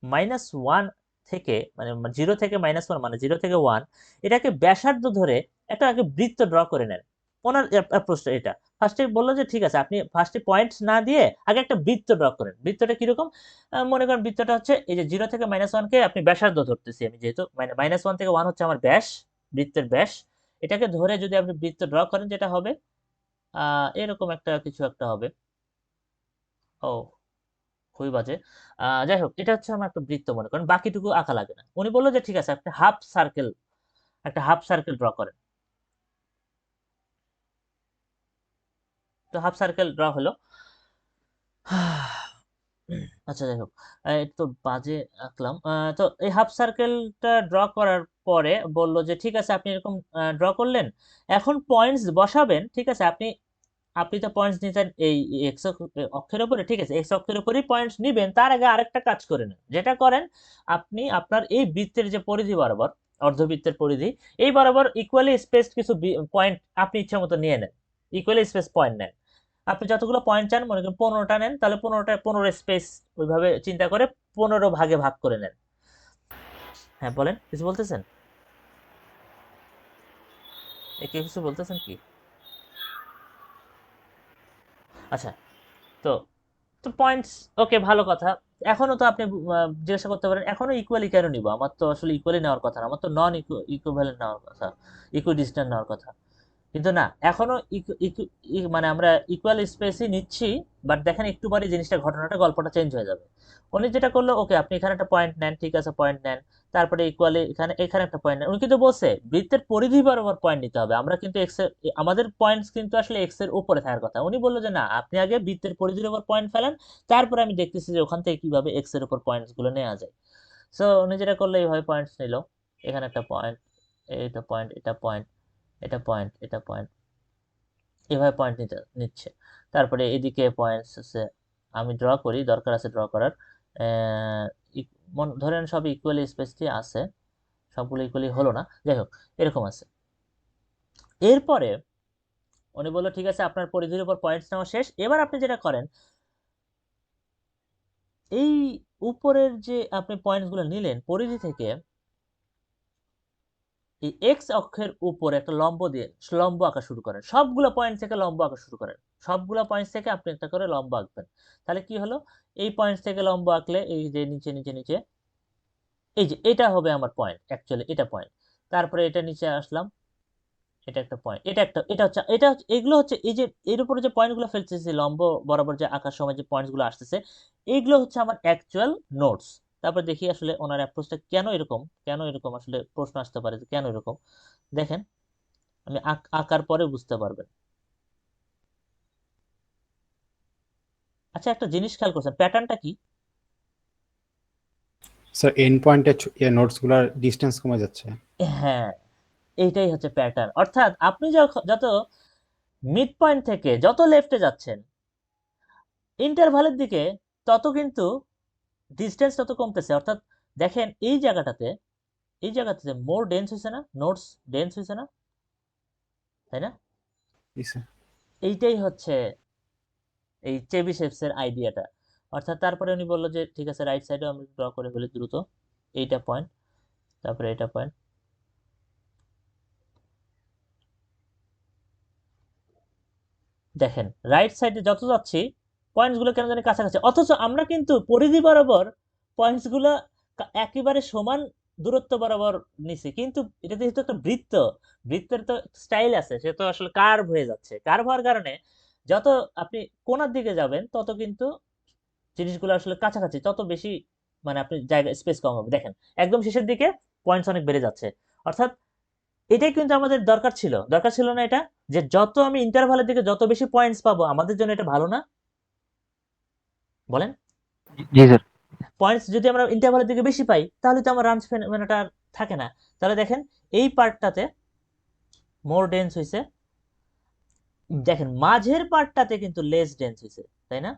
-1 থেকে মানে 0 থেকে -1 মানে 0 থেকে 1 এটাকে ব্যাসার্ধ ধরে একটা আগে বৃত্ত ড্র করে নেন। ওনার অ্যাপ্রোচটা এটা। ফার্স্টে বললো যে ঠিক আছে আপনি ফার্স্টে পয়েন্টস না দিয়ে আগে একটা বৃত্ত ড্র করেন। বৃত্তটা কিরকম, মনে করেন বৃত্তটা হচ্ছে এই যে 0 থেকে -1 কে আপনি ব্যাসার্ধ ধরতেছি আমি, যেহেতু মানে -1 থেকে 1 হচ্ছে আমার ব্যাস, বৃত্তের ব্যাস। এটাকে ধরে যদি আপনি বৃত্ত ড্র করেন যেটা হবে এরকম একটা কিছু একটা হবে। ও খুবই বাজে। যাই হোক, এটা হচ্ছে আমার একটা বৃত্ত মনে করেন, বাকিটুকু আঁকা লাগে না। উনি বললো যে ঠিক আছে আপনি একটা হাফ সার্কেল ড্র করেন। তো হাফ সার্কেল ড্র হলো। আচ্ছা যাই হোক, তো বাজে আঁকলাম। তো এই হাফ সার্কেলটা ড্র করার পরে বললো যে ঠিক আছে আপনি এরকম ড্র করলেন, এখন পয়েন্টস বসাবেন। ঠিক আছে আপনি আপনি তো পয়েন্টস নিতেন এই এক্স অক্ষের উপরে, ঠিক আছে এক্স অক্ষের উপরেই পয়েন্টস নিবেন। তার আগে আরেকটা কাজ করে নেন, যেটা করেন আপনি আপনার এই বৃত্তের যে পরিধি বরাবর, অর্ধবৃত্তের পরিধি, এই বরাবর ইকুয়ালি স্পেসড কিছু পয়েন্ট আপনি ইচ্ছা মতো নিয়ে নেন, ইকুয়ালি স্পেস পয়েন্ট নেন। আপনি যতগুলো পয়েন্ট চান মনে করেন 15টা নেন, তাহলে 15 স্পেস ওইভাবে চিন্তা করে 15 ভাগে ভাগ করে নেন। হ্যাঁ বলেন, কিছু বলতেছেন? একে কিছু বলতেছেন কি? আচ্ছা, তো তো পয়েন্টস ওকে ভালো কথা। এখনো তো আপনি জিজ্ঞাসা করতে পারেন এখনো ইকুয়ালি কেন নিব, আমার তো আসলে ইকুয়ালি নেওয়ার কথা না, আমার তো নন ইকুইভ্যালেন্ট নেওয়ার কথা, ইকুইডিস্ট্যান্ট নেওয়ার কথা। কিন্তু না, এখনো মানে আমরা ইকুয়াল স্পেসই নিচ্ছি, বাট দেখেন একটু পরে জিনিসটা ঘটনাটা গল্পটা চেঞ্জ হয়ে যাবে। উনি যেটা করলো ওকে আপনি এখানে একটা পয়েন্ট নেন, ঠিক আছে পয়েন্ট নেন, তারপরে ইকুয়ালি এখানে এখানে একটা পয়েন্ট নেন। উনি কিন্তু বলছে বৃত্তের পরিধি বরাবর পয়েন্ট নিতে হবে, আমরা কিন্তু এক্স এর আমাদের পয়েন্টস কিন্তু আসলে এক্স এর উপরে থাকার কথা। উনি বললো যে না আপনি আগে বৃত্তের পরিধির উপর পয়েন্ট ফেলেন, তারপরে আমি দেখতেছি যে ওখান থেকে কিভাবে এক্স এর উপর পয়েন্টস গুলো নেওয়া যায়। সো উনি যেটা করলো এইভাবে পয়েন্টস নিল, এখানে একটা পয়েন্ট, এটা পয়েন্ট, এটা পয়েন্ট, এটা পয়েন্ট, এটা পয়েন্ট, এভাবে পয়েন্ট নিচ্ছে। তারপরে এদিকে পয়েন্টস আছে, আমি ড্র করি, দরকার আছে ড্র করার। ধরেন সব ইকুয়ালি স্পেসটি আছে, সবগুলো ইকুয়ালি হলো না, যাই হোক এরকম আছে। এরপরে উনি বললো ঠিক আছে আপনার পরিধির উপর পয়েন্টস নেওয়া শেষ, এবার আপনি যেটা করেন এই উপরের যে আপনি পয়েন্টসগুলো নিলেন পরিধি থেকে, এই এক্স অক্ষের উপরে একটা লম্ব দিয়ে লম্ব আঁকা শুরু করেন, সবগুলো পয়েন্ট থেকে লম্ব আঁকা শুরু করেন, সবগুলো পয়েন্ট থেকে আপনি একটা করে লম্ব আঁকবেন। তাহলে কি হলো, এই পয়েন্ট থেকে লম্ব আঁকলে এই যে নিচে নিচে নিচে, এই যে এটা হবে আমার পয়েন্ট, অ্যাকচুয়ালি এটা পয়েন্ট। তারপরে এটা নিচে আসলাম, এটা একটা পয়েন্ট, এটা হচ্ছে এগুলো হচ্ছে এই যে এর উপরে যে পয়েন্টগুলো ফেলতেছি লম্ব বরাবর যে আঁকার সময় যে পয়েন্টসগুলো আসতেছে, এইগুলো হচ্ছে আমার অ্যাকচুয়াল নোটস। তারপর দেখি আসলে ওনার অ্যাপ্রোচটা কেন এরকম আসলে প্রশ্ন আসতে পারে যে কেন এরকম। দেখেন, আমি আঁকার পরে বুঝতে পারবেন। আচ্ছা, একটা জিনিস খেয়াল করছেন, প্যাটার্নটা কি? স্যার এন্ড পয়েন্টে নোটস গুলার ডিস্টেন্স কমে যাচ্ছে। হ্যাঁ, এইটাই হচ্ছে প্যাটার্ন। অর্থাৎ আপনি যত মিড পয়েন্ট থেকে যত লেফটে যাচ্ছেন ইন্টারভালের দিকে, তত কিন্তু ডিস্টেন্স তত কমতেছে। অর্থাৎ দেখেন এই জায়গাতে মোর ডেন্স হয়েছে না, নোটস ডেন্স হয়েছে না, তাই না? জি স্যার। এইটাই হচ্ছে এই চেবিশেভস এর আইডিয়াটা। অর্থাৎ তারপরে উনি বললো যে ঠিক আছে, রাইট সাইডে আমি ড্র করে ফেলি দ্রুত, এইটা পয়েন্ট, তারপরে এটা পয়েন্ট। দেখেন রাইট সাইডে যত যাচ্ছি পয়েন্টসগুলো কেন জানি কাছাকাছি, অথচ আমরা কিন্তু পরিধি বরাবর পয়েন্টসগুলো একেবারে সমান দূরত্ব বরাবর নিছি, কিন্তু এটা যেহেতু একটা বৃত্ত, বৃত্তের তো স্টাইল আছে, সে তো আসলে কার্ভ হয়ে যাচ্ছে। কার্ভ হওয়ার কারণে যত আপনি কোণার দিকে যাবেন তত কিন্তু জিনিসগুলো আসলে কাছাকাছি, তত বেশি মানে আপনি জায়গা স্পেস কম হবে। দেখেন একদম শেষের দিকে পয়েন্টস অনেক বেড়ে যাচ্ছে। অর্থাৎ এটাই কিন্তু আমাদের দরকার ছিল না এটা, যে যত আমি ইন্টারভালের দিকে যত বেশি পয়েন্টস পাবো আমাদের জন্য এটা ভালো না? বলেন, জি স্যার। পয়েন্টস যদি আমরা ইন্টারভালের দিকে বেশি পাই তাহলে তো আমার রাঞ্চ ফেনোমেনাটা আর থাকে না। তাহলে দেখেন এই পার্টটাতে মোর ডেন্স হয়েছে, দেখেন মাঝের পার্টটাতে কিন্তু লেস ডেন্স হয়েছে, তাই না?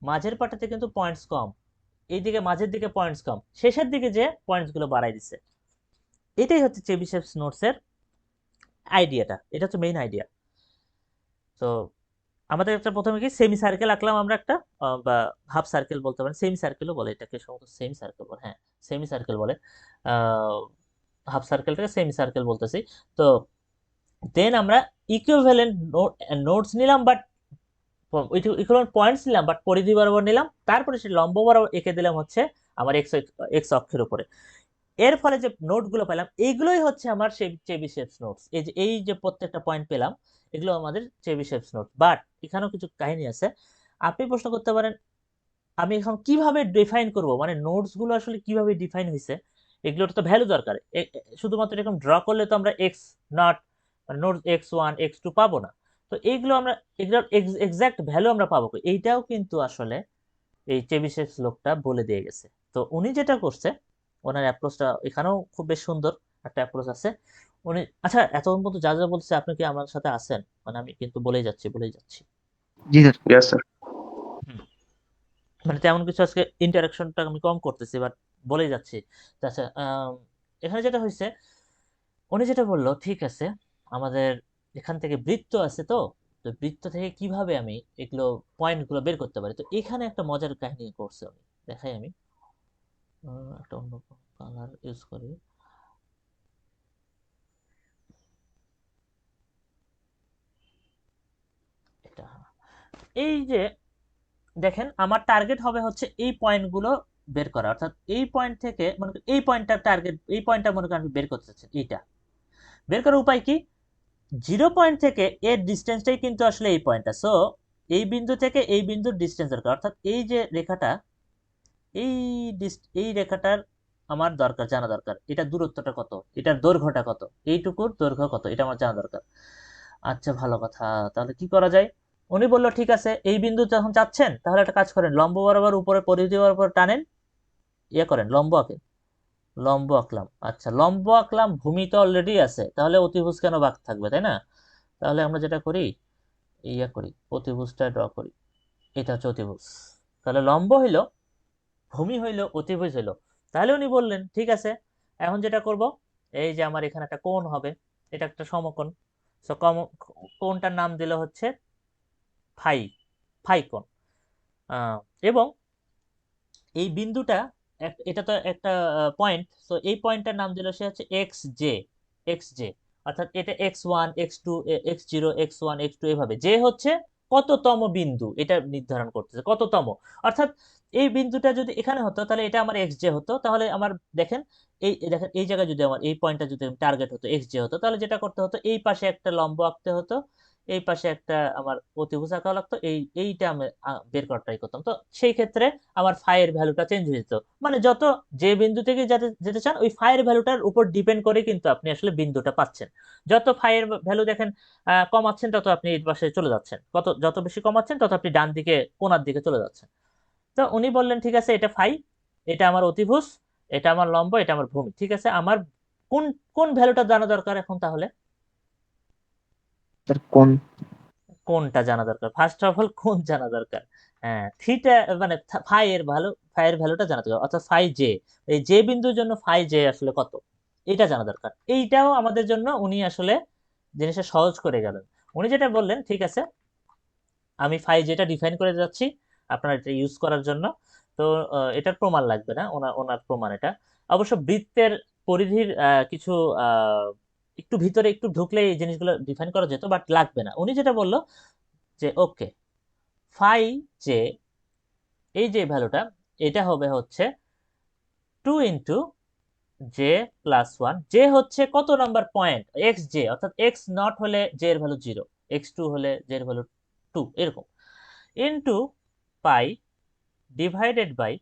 মাঝের পার্টটাতে কিন্তু পয়েন্টস কম, এইদিকে মাঝের দিকে পয়েন্টস কম, শেষের দিকে যে পয়েন্টস গুলো বাড়াই দিচ্ছে। এটাই হচ্ছে চেবিশেভস নোটস এর আইডিয়াটা, এটা হচ্ছে মেইন আইডিয়া। তো আমাদের একটা প্রথমে কি সেমি সার্কেল আঁকলাম আমরা একটা, বা হাফ সার্কেল বলতে পারেন, সেমি সার্কেলও বলে এটাকে, সম্ভবত সেমি সার্কেল বলে, হ্যাঁ সেমি সার্কেল বলে। হাফ সার্কেলটাকে সেমি সার্কেল বলতেছি। তো দেন আমরা ইকুইভ্যালেন্ট নোটস নিলাম, বাট ইকুইভ্যালেন্ট পয়েন্টস নিলাম, বাট পরিধি বরাবর নিলাম, তারপরে সে লম্ব বরাবর এঁকে দিলাম হচ্ছে আমার এক্স এক্স অক্ষের উপরে। এর ফলে যে নোটগুলো পেলাম এইগুলোই হচ্ছে আমার চেবিশেভস নোটস। এই যে প্রত্যেকটা পয়েন্ট পেলাম এগুলো আমাদের চেবিশেভস নোট। বাট এখানেও কিছু কাহিনী আছে। আপনি প্রশ্ন করতে পারেন আমি এখন কিভাবে ডিফাইন করব, মানে নোটস গুলো আসলে কিভাবে ডিফাইন হয়েছে, এগুলোর তো ভ্যালু দরকার। শুধুমাত্র এরকম ড্র করলে তো আমরা এক্স নট, মানে নোট x1 x2 পাবো না। তো এইগুলো আমরা, এগুলোর এক্সাক্ট ভ্যালু আমরা পাবো কই? এইটাও কিন্তু আসলে এই চেবিশেভস লোকটা বলে দিয়ে গেছে। তো উনি যেটা করছে, ওনার অ্যাপ্রোচটা এখানেও খুব বেশ সুন্দর একটা অ্যাপ্রোচ আছে। উনি, আচ্ছা এতক্ষণ পর্যন্ত যা যা বলছে আপনি কি আমার সাথে আছেন? মানে আমি কিন্তু বলেই যাচ্ছি। জি স্যার। Yes, sir. হুম, মানে তেমন কিছু আজকে ইন্টারাকশনটা আমি কম করতেছি, বাট বলেই যাচ্ছি। তো আচ্ছা, এখানে যেটা হয়েছে, উনি যেটা বললো ঠিক আছে, আমাদের এখান থেকে বৃত্ত আছে, তো তো বৃত্ত থেকে কিভাবে আমি এগুলো পয়েন্টগুলো বের করতে পারি। তো এখানে একটা মজার কাহিনী করছে উনি, দেখাই আমি। একটা অন্য কালার ইউজ করি, এটা। এই যে দেখেন আমার টার্গেট হবে হচ্ছে এই পয়েন্টগুলো বের করা, অর্থাৎ এই পয়েন্ট থেকে মনে করি এই পয়েন্টটার টার্গেট, এই পয়েন্টটা মনে করি আমি বের করতে চাচ্ছি। এইটা বের করার উপায় কি? 0 পয়েন্ট থেকে এর ডিস্টেন্সটাই কিন্তু আসলে এই পয়েন্টটা। সো এই বিন্দু থেকে এই বিন্দুর ডিস্টেন্স দরকার, অর্থাৎ এই যে রেখাটা, এই এই রেখাটার আমার দরকার, জানা দরকার এটা দূরত্বটা কত, এটার দৈর্ঘ্যটা কত, এইটুকুর দৈর্ঘ্য কত, এটা আমার জানা দরকার। আচ্ছা ভালো কথা, তাহলে কি করা যায়? উনি বললো ঠিক আছে, এই বিন্দু যখন চাচ্ছেন তাহলে একটা কাজ করেন, লম্ব বরাবর উপরে পরিধি বরাবর টানেন, ইয়ে করেন লম্ব আঁকেন। লম্ব আঁকলাম, আচ্ছা লম্ব আঁকলাম, ভূমি তো অলরেডি আছে, তাহলে অতিভুজ কেন বাঁক থাকবে, তাই না? তাহলে আমরা যেটা করি, ইয়া করি, অতিভুজটা ড্র করি। এটা হচ্ছে অতিভুজ। তাহলে লম্ব হইলো, ভূমি হইলো, অতিভুজ হইলো। তাহলে উনি বললেন ঠিক আছে, এখন যেটা করব, এই যে আমার এখানে একটা কোণ হবে, এটা একটা সমকোণ। সো কোণটার নাম দিল হচ্ছে ফাই, ফাই কোণ। আহ, এবং এই বিন্দুটা এটা তো একটা পয়েন্ট, তো এই পয়েন্টটার নাম দিল সে হচ্ছে এক্স জে। এক্স জে, অর্থাৎ এটা x1 x2 x0 x1 x2 এভাবে, যে হচ্ছে কততম বিন্দু এটা নির্ধারণ করতেছে, কততম। অর্থাৎ এই বিন্দুটা যদি এখানে হতো তাহলে এটা আমার এক্স জে হতো, তাহলে আমার দেখেন দেখেন এই জায়গায় যদি আমার এই পয়েন্টটা যদি টার্গেট হতো এক্স জে হতো, তাহলে যেটা করতে হতো এই পাশে একটা লম্ব আঁকতে হতো, এই পাশে একটা আমার অতিভুজ আঁকা লাগতো, এইটা আমি বের করার ট্রাই করতাম। তো সেই ক্ষেত্রে আমার ফাই এর ভ্যালুটা চেঞ্জ হয়ে যেত। মানে যত যে বিন্দু থেকে যেতে চান ওই ফাই এর ভ্যালুটার উপর ডিপেন্ড করে কিন্তু আপনি আসলে বিন্দুটা পাচ্ছেন। যত ফাই এর ভ্যালু দেখেন কমাচ্ছেন তত আপনি এই পাশে চলে যাচ্ছেন, যত বেশি কমাচ্ছেন তত আপনি ডান দিকে কোণার দিকে চলে যাচ্ছেন। তো উনি বললেন ঠিক আছে এটা ফাই, এটা আমার অতিভুজ, এটা আমার লম্ব, এটা আমার ভূমি। ঠিক আছে, আমার কোন কোন ভ্যালুটা জানা দরকার এখন তাহলে? স্যার কোন? কোনটা জানা দরকার, ফার্স্ট অফ অল কোন জানা দরকার? হ্যাঁ থিটা, মানে ফাই এর ভ্যালুটা জানা দরকার, অর্থাৎ ফাই জে, এই জে বিন্দুর জন্য ফাই জে আসলে কত এটা জানা দরকার। এইটাও আমাদের জন্য উনি আসলে জিনিসটা সহজ করে গেলেন। উনি যেটা বললেন ঠিক আছে আমি ফাই জেটা ডিফাইন করে যাচ্ছি আপনার এটা ইউজ করার জন্য। তো এটার প্রমাণ লাগবে না, ওনার ওনার প্রমাণ এটা। অবশ্য বৃত্তের পরিধির কিছু আহ, একটু ভিতরে একটু ঢুকলে এই জিনিসগুলো ডিফাইন করা যেত, বাট লাগবে না। উনি যেটা বললো যে ওকে ফাই জে, এই যে ভ্যালুটা এটা হবে হচ্ছে 2 × j+1। জে হচ্ছে কত নাম্বার পয়েন্ট এক্স জে, অর্থাৎ এক্স নট হলে জে এর ভ্যালু 0, x2 হলে জে এর ভ্যালু 2, এরকম, into pi divided by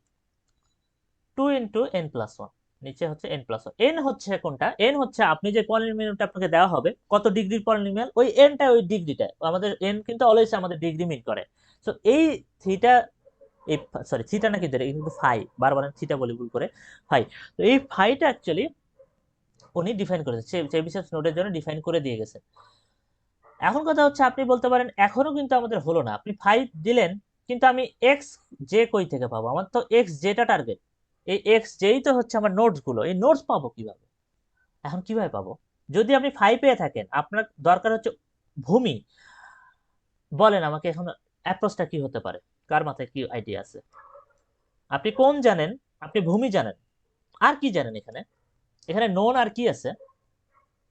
2 × n+1। নিচে হচ্ছে n+1। n হচ্ছে কোনটা? n হচ্ছে আপনি যে পলিনোমিয়ালটা আপনাকে দেওয়া হবে কত ডিগ্রির পলিনোমিয়াল, ওই nটা ওই ডিগ্রিটা আমাদের n কিন্তু অলওয়েজ আমাদের ডিগ্রি মিন করে। সো এই থিটা, এই সরি থিটা না কিন্তু এটা কিন্তু ফাই, বারবার আমি থিটা বলি ভুল করে, ফাই। তো এই ফাইটা অ্যাকচুয়ালি উনি ডিফাইন করেছে, চেবিসেভ নোডের জন্য ডিফাইন করে দিয়ে গেছে। এখন কথা হচ্ছে আপনি বলতে পারেন এখনো কিন্তু আমাদের হলো না, আপনি ফাই দিলেন কিন্তু আমি এক্স জে কই থেকে পাবো? আমার তো এক্স জেটা টার্গেট, এই এক্স জেই তো হচ্ছে আমার নোটস গুলো, এই নোটস পাবো কিভাবে? এখন কিভাবে পাবো? যদি আপনি ফাই পেয়ে থাকেন আপনার দরকার হচ্ছে ভূমি, বলেন আমাকে এখন অ্যাপ্রোচটা কি হতে পারে? কার মাথায় কি আইডিয়া আছে? আপনি কোন জানেন, আপনি ভূমি জানেন, আর কি জানেন এখানে? এখানে নোন আর কি আছে?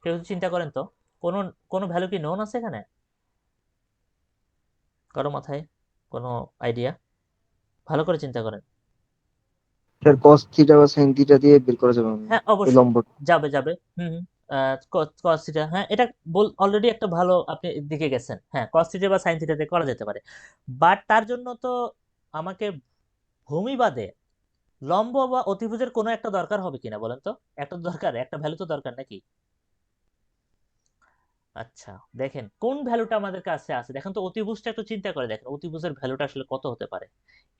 কেউ চিন্তা করেন তো, কোন কোন ভ্যালু কি নোন আছে এখানে? কারো মাথায় কোনো আইডিয়া? ভালো করে চিন্তা করেন। স্যার cos থিটা বা sin থিটা দিয়ে বের করা যাবে না হ্যাঁ এই অবশ্যই লম্ব? যাবে যাবে, হুম হুম। cos থিটা, হ্যাঁ এটা অলরেডি একটা ভালো আপনি দিকে গেছেন, হ্যাঁ cos থিটা বা sin থিটাতে করা যেতে পারে। বাট তার জন্য তো আমাকে ভূমি বাদে লম্ব বা অতিভুজের কোনো একটা দরকার হবে কিনা বলেন তো? একটা দরকার, একটা ভ্যালু তো দরকার নাকি? আচ্ছা দেখেন কোন ভ্যালুটা আমাদের কাছে আছে, দেখেন তো অতিভুজটা একটু চিন্তা করে দেখেন অতিভুজের ভ্যালুটা আসলে কত হতে পারে।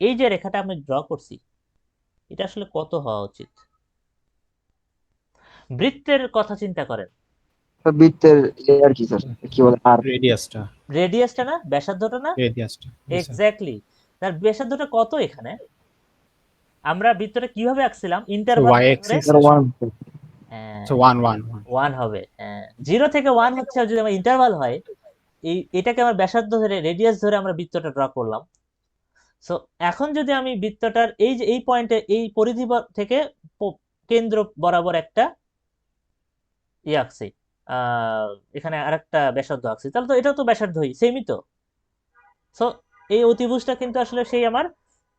এই যে রেখাটা আমি ড্র করছি এটা আসলে কত হওয়া উচিত? বৃত্তের কথা চিন্তা করেন, স্যার বৃত্তের আর কি স্যার, কি বলে আর? রেডিয়াসটা, রেডিয়াসটা না, ব্যাসার্ধটা না? রেডিয়াসটা, জি স্যার। এক্স্যাক্টলি, তার ব্যাসার্ধটা কত এখানে? আমরা বৃত্তটা কিভাবে আঁকছিলাম So ইন্টারভাল y ধরে? axis, sir 1। হ্যাঁ so 1 1 1 ওয়ান হবে, হ্যাঁ 0 থেকে 1 হচ্ছে, আর যদি আমার ইন্টারভাল হয় এটাকে আমার ব্যাসার্ধ ধরে রেডিয়াস ধরে আমরা বৃত্তটা ড্র করলাম। সো এখন যদি আমি বৃত্তটার এই যে এই পয়েন্টে এই পরিধি থেকে কেন্দ্র বরাবর একটা আঁকছি, এখানে আরেকটা ব্যাসার্ধ আঁকছি, তাহলে তো এটাও তো ব্যাসার্ধই, সেমই তো। সো এই অতিভুজটা কিন্তু আসলে সেই আমার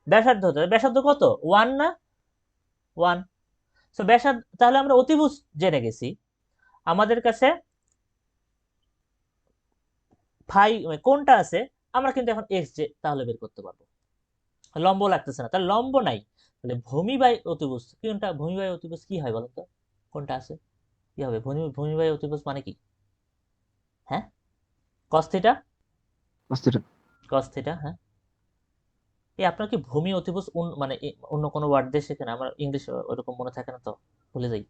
ব্যাসার্ধ হতে, ব্যাসার্ধ কত? 1 না? 1। সো ব্যাসার্ধ, তাহলে আমরা অতিভুজ জেনে গেছি। আমাদের কাছে ফাই কোনটা আছে, আমরা কিন্তু এখন এক্স জে তাহলে বের করতে পারবো। লম্ব লাগতেছে না, তাহলে লম্ব নাই, তাহলে ভূমি বাই অতিভুজ কোনটা? ভূমি বাই অতিভুজ কি হয় বলেন তো? কোনটা আছে? কি হবে ভূমি, ভূমি বাই অতিভুজ মানে কি? হ্যাঁ cos theta, cos theta. Cos theta, হ্যাঁ। এই আপনার কি ভূমি অতিভুজ মানে অন্য কোনো ওয়ার্ড দিয়ে শেখেন? আমার ইংলিশ ওরকম মনে থাকে না তো, ভুলে যাই।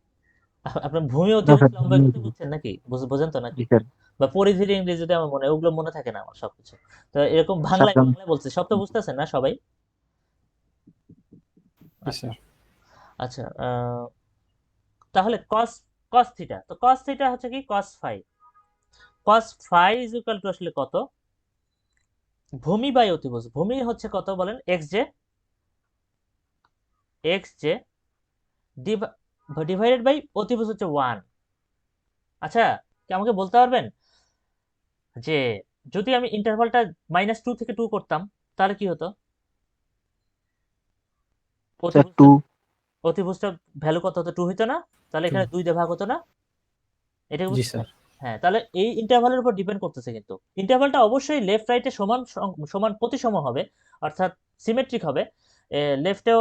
আপনার ভূমি না অতিভুজ স্যার, লম্বা এগুলো বুঝছেন নাকি? বোঝেন তো নাকি? জি স্যার। বা পরিধির ইংরেজিতে আমার মনে, ওগুলো মনে থাকে না আমার সবকিছু। তো এরকম স্যার বাংলায় বাংলায় বলছে, সব তো বুঝতেছেন না সবাই? জি আচ্ছা স্যার। আচ্ছা তাহলে কস কস থিটা, তো কস থিটা হচ্ছে কি cos phi, cos phi is equal to আসলে কত? ভূমি বাই অতিভুজ, ভূমি হচ্ছে কত বলেন? X J, X J divided by অতিভুজ হচ্ছে 1। আচ্ছা, কি আমাকে বলতে পারবেন যে যদি আমি ইন্টারভালটা -2 থেকে 2 করতাম তাহলে কি হতো? স্যার অতিভুজটা 2। অতিভুজটা ভ্যালু কত হতো? 2 হতো না? তাহলে টু। এখানে 2 দিয়ে ভাগ হতো না? এটা কি জি বুঝতে স্যার। হ্যাঁ, তাহলে এই ইন্টারভালের উপর ডিপেন্ড করতেছে কিন্তু। ইন্টারভালটা অবশ্যই লেফট রাইটে সমান প্রতিসম হবে, অর্থাৎ সিমেট্রিক হবে। লেফটেও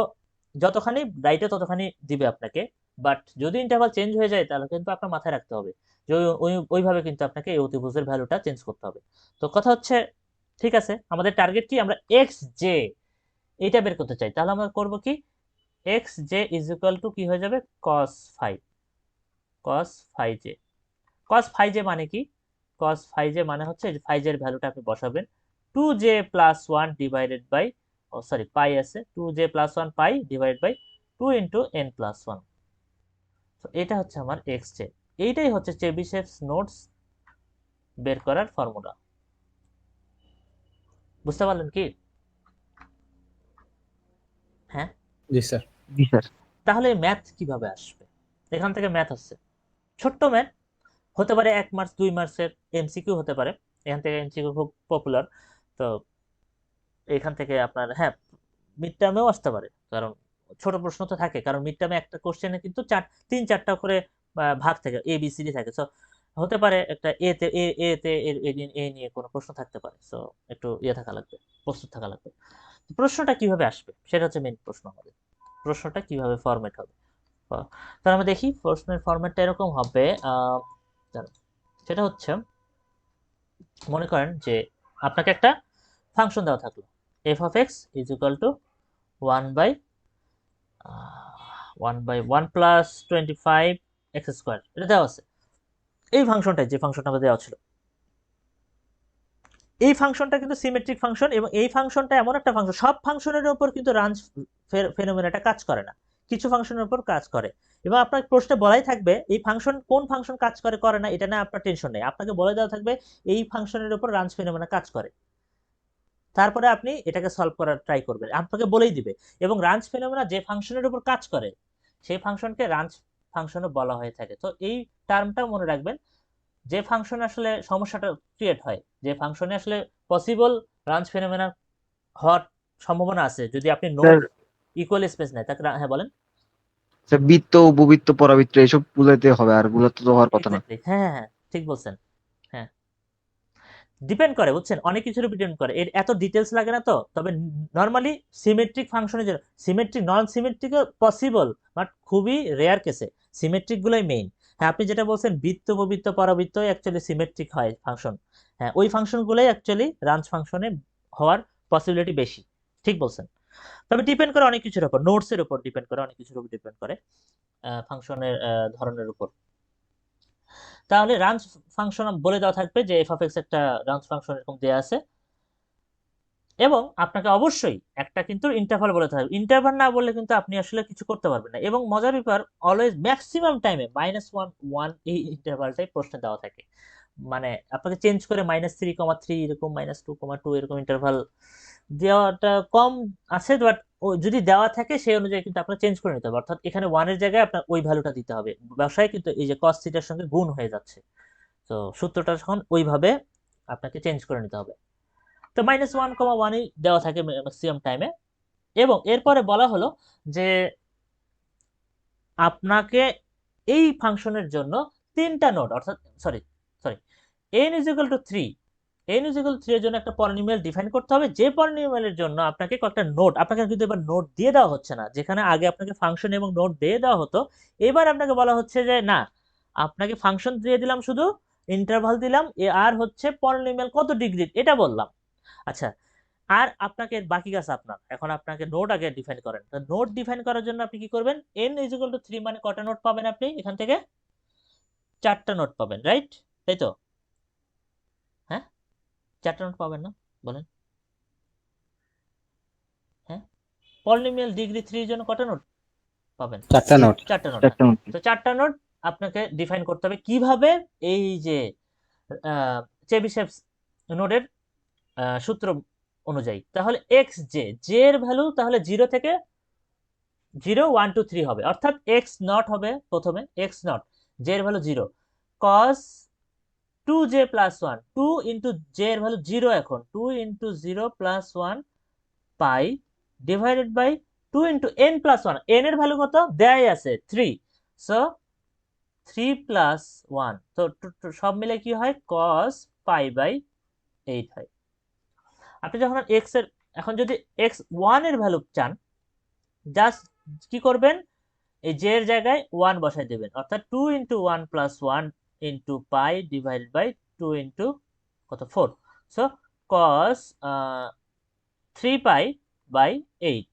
যতখানি, রাইটে ততখানি দিবে আপনাকে। বাট যদি ইন্টারভাল চেঞ্জ হয়ে যায় তাহলে কিন্তু আপনার মাথায় রাখতে হবে যে ওইভাবে কিন্তু আপনাকে এই অতিভুজের ভ্যালুটা চেঞ্জ করতে হবে। তো কথা হচ্ছে, ঠিক আছে, আমাদের টার্গেট কি? আমরা এক্স জে এইটা বের করতে চাই। তাহলে আমরা করব কি? X J is equal to কি হয়ে যাবে? Cos phi, cos phi J. cos phi j মানে কি? cos phi j মানে হচ্ছে যে phi j এর ভ্যালুটা আপনি বসাবেন 2j plus 1 divided by, oh sorry pi আছে, 2j plus 1 pi divide by 2 into n plus 1। তো এটা হচ্ছে আমার xj। এইটাই হচ্ছে চেবিশেভস নোটস বের করার ফর্মুলা। বুঝতে পারলেন কি? হ্যাঁ। জি স্যার। জি স্যার। তাহলে ম্যাথ কিভাবে আসবে? এখান থেকে ম্যাথ আসছে, ছোট্ট ম্যাথ, হতে পারে 1 মার্কস 2 মার্কসের এমসিকিউ হতে পারে। এখান থেকে এমসিকিউ খুব পপুলার। তো এখান থেকে আপনার, হ্যাঁ, মিড টার্মেও আসতে পারে, কারণ ছোট প্রশ্ন তো থাকে, কারণ মিড টার্মে একটা কোশ্চেনে কিন্তু 3-4টা করে ভাগ থাকে, এ বি সি ডি থাকে। সো হতে পারে একটা এ তে এ নিয়ে কোনো প্রশ্ন থাকতে পারে। সো একটু ইয়ে থাকা লাগবে, প্রস্তুত থাকা লাগবে। প্রশ্নটা কিভাবে আসবে সেটা হচ্ছে মেইন প্রশ্ন আমাদের। প্রশ্নটা কিভাবে ফরম্যাট হবে? তাহলে আমরা দেখি প্রশ্নের ফরম্যাটটা এরকম হবে। দাঁড়ান, সেটা হচ্ছে, মনে করেন যে আপনাকে একটা ফাংশন দেওয়া থাকলো, F of x is equal two 1 plus 25 x square, এটা দেওয়া আছে। এই ফাংশনটা, যে ফাংশনটা আমাদের দেওয়া ছিল, এই ফাংশনটা কিন্তু সিমেট্রিক ফাংশন, এবং এই ফাংশনটা এমন একটা ফাংশন, সব ফাংশনের উপর কিন্তু রাঞ্জ ফেনোমেনাটা কাজ করে না, কিছু ফাংশনের উপর কাজ করে। এবং আপনার প্রশ্নে বলাই থাকবে এই ফাংশন, কোন ফাংশন কাজ করে করে না এটা না আপনার টেনশন নেই, আপনাকে বলে দেওয়া থাকবে এই ফাংশনের উপর রাঞ্জ ফেনোমেনা কাজ করে। তারপরে আপনি এটাকে সলভ করার ট্রাই করবেন, আপনাকে বলেই দিবে। এবং রাঞ্জ ফেনোমেনা যে ফাংশনের উপর কাজ করে সেই ফাংশনকে রাঞ্জ ফাংশনও বলা হয়ে থাকে। তো এই টার্মটা মনে রাখবেন, যে ফাংশন আসলে সমস্যাটা ক্রিয়েট হয়, যে ফাংশনে আসলে পসিবল রাঞ্জ ফেনোমেনা হওয়ার সম্ভাবনা আছে যদি আপনি নোড স্যার ইকুয়াল স্পেস নেয় তাকে। হ্যাঁ বলেন। স্যার বৃত্ত, উপবৃত্ত, পরাবৃত্ত এসব বুঝাইতে হবে, আর গুলো তো হওয়ার কথা না। এক্স্যাক্টলি, হ্যাঁ হ্যাঁ হ্যাঁ, ঠিক বলছেন। হ্যাঁ, ডিপেন্ড করে, বুঝছেন, অনেক কিছুর উপর ডিপেন্ড করে, এর এত ডিটেলস লাগে না তো। তবে নর্মালি সিমেট্রিক ফাংশনের জন্য, সিমেট্রিক নন সিমেট্রিকও পসিবল, বাট খুবই রেয়ার কেসে সিমেট্রিক গুলোই মেইন। হ্যাঁ, আপনি যেটা বলছেন বৃত্ত উপবৃত্ত পরাবৃত্ত অ্যাকচুয়ালি সিমেট্রিক হয় ফাংশন। হ্যাঁ, ওই ফাংশনগুলোই অ্যাকচুয়ালি রাঞ্জ ফাংশনে হওয়ার পসিবিলিটি বেশি। ঠিক বলছেন। তবে ডিপেন্ড করে অনেক কিছুর উপর, নোটস এর উপর ডিপেন্ড করে, অনেক কিছুর উপর ডিপেন্ড করে, ফাংশনের ধরনের উপর। তাহলে রাঞ্জ ফাংশন বলে দেওয়া থাকবে যে এফ অফ এক্স একটা রাঞ্জ ফাংশন এরকম দেওয়া আছে, এবং আপনাকে অবশ্যই একটা কিন্তু ইন্টারভাল বলে থাকবে। ইন্টারভাল না বললে কিন্তু আপনি আসলে কিছু করতে পারবেন না। এবং মজার ব্যাপার, অলওয়েজ ম্যাক্সিমাম টাইমে -1 এই ইন্টারভালটাই প্রশ্নে দেওয়া থাকে। মানে আপনাকে চেঞ্জ করে -3,3 এরকম, -2,2 এরকম ইন্টারভাল দেওয়াটা কম আছে। বাট যদি দেওয়া থাকে সেই অনুযায়ী কিন্তু আপনাকে চেঞ্জ করে নিতে হবে, অর্থাৎ এখানে 1 এর জায়গায় আপনার ওই ভ্যালুটা দিতে হবে। ব্যবসায় কিন্তু এই যে cos থিটার সঙ্গে গুণ হয়ে যাচ্ছে, তো সূত্রটা তখন ওইভাবে আপনাকে চেঞ্জ করে নিতে হবে। তো -1,1ই দেওয়া থাকে ম্যাক্সিমাম টাইমে। এবং এরপরে বলা হলো যে আপনাকে এই ফাংশনের জন্য 3টা নোড, অর্থাৎ সরি সরি n = 3, n = 3 এর জন্য একটা পলিনোমিয়াল ডিফাইন করতে হবে, যে পলিনোমিয়ালের জন্য আপনাকে কয়েকটা নোড, আপনাকে কিন্তু এবার নোড দিয়ে দেওয়া হচ্ছে না, যেখানে আগে আপনাকে ফাংশন এবং নোড দিয়ে দেওয়া হতো, এবার আপনাকে বলা হচ্ছে যে না, আপনাকে ফাংশন দিয়ে দিলাম, শুধু ইন্টারভাল দিলাম, আর হচ্ছে পলিনোমিয়াল কত ডিগ্রি এটা বললাম। আচ্ছা, আর আপনাকে বাকি কাজ আপনার, এখন আপনাকে নোড আগে ডিফাইন করেন। তো নোড ডিফাইন করার জন্য আপনি কি করবেন? n = 3 মানে কটা নোড পাবেন আপনি এখান থেকে? 4টা নোড পাবেন, রাইট? তাই তো? হ্যাঁ, 4টা নোড পাবেন না? বলেন। হ্যাঁ, পলিনোমিয়াল ডিগ্রি 3 এর জন্য কটা নোড পাবেন? 4টা নোট। 4টা নোড। হ্যাঁ, একটা মিনিট। তো 4টা নোড আপনাকে ডিফাইন করতে হবে কিভাবে? এই যে চেবিশেভ নোডের সূত্র অনুযায়ী। তাহলে এক্স জে, জে এর ভ্যালু তাহলে 0 থেকে 0, 1, 2, 3 হবে, অর্থাৎ এক্স নট হবে প্রথমে, এক্স নট, জে এর value 0। cos 2j plus 1, 2 into j এর ভ্যালু 0 এখন, 2 into 0 plus 1 pi divided by 2 into n plus 1, n এর ভ্যালু কত দেয়াই আছে 3, সো 3 প্লাস 1, তো সব মিলে কি হয় cos পাই বাই 8 হয়। আপনি যখন x এর, এখন যদি x1 এর ভ্যালু চান, জাস্ট কি করবেন, এই j এর জায়গায় 1 বসাই দেবেন, অর্থাৎ 2 into 1 plus 1 into pi divided by 2 into কত 4, so cos 3 pi by 8।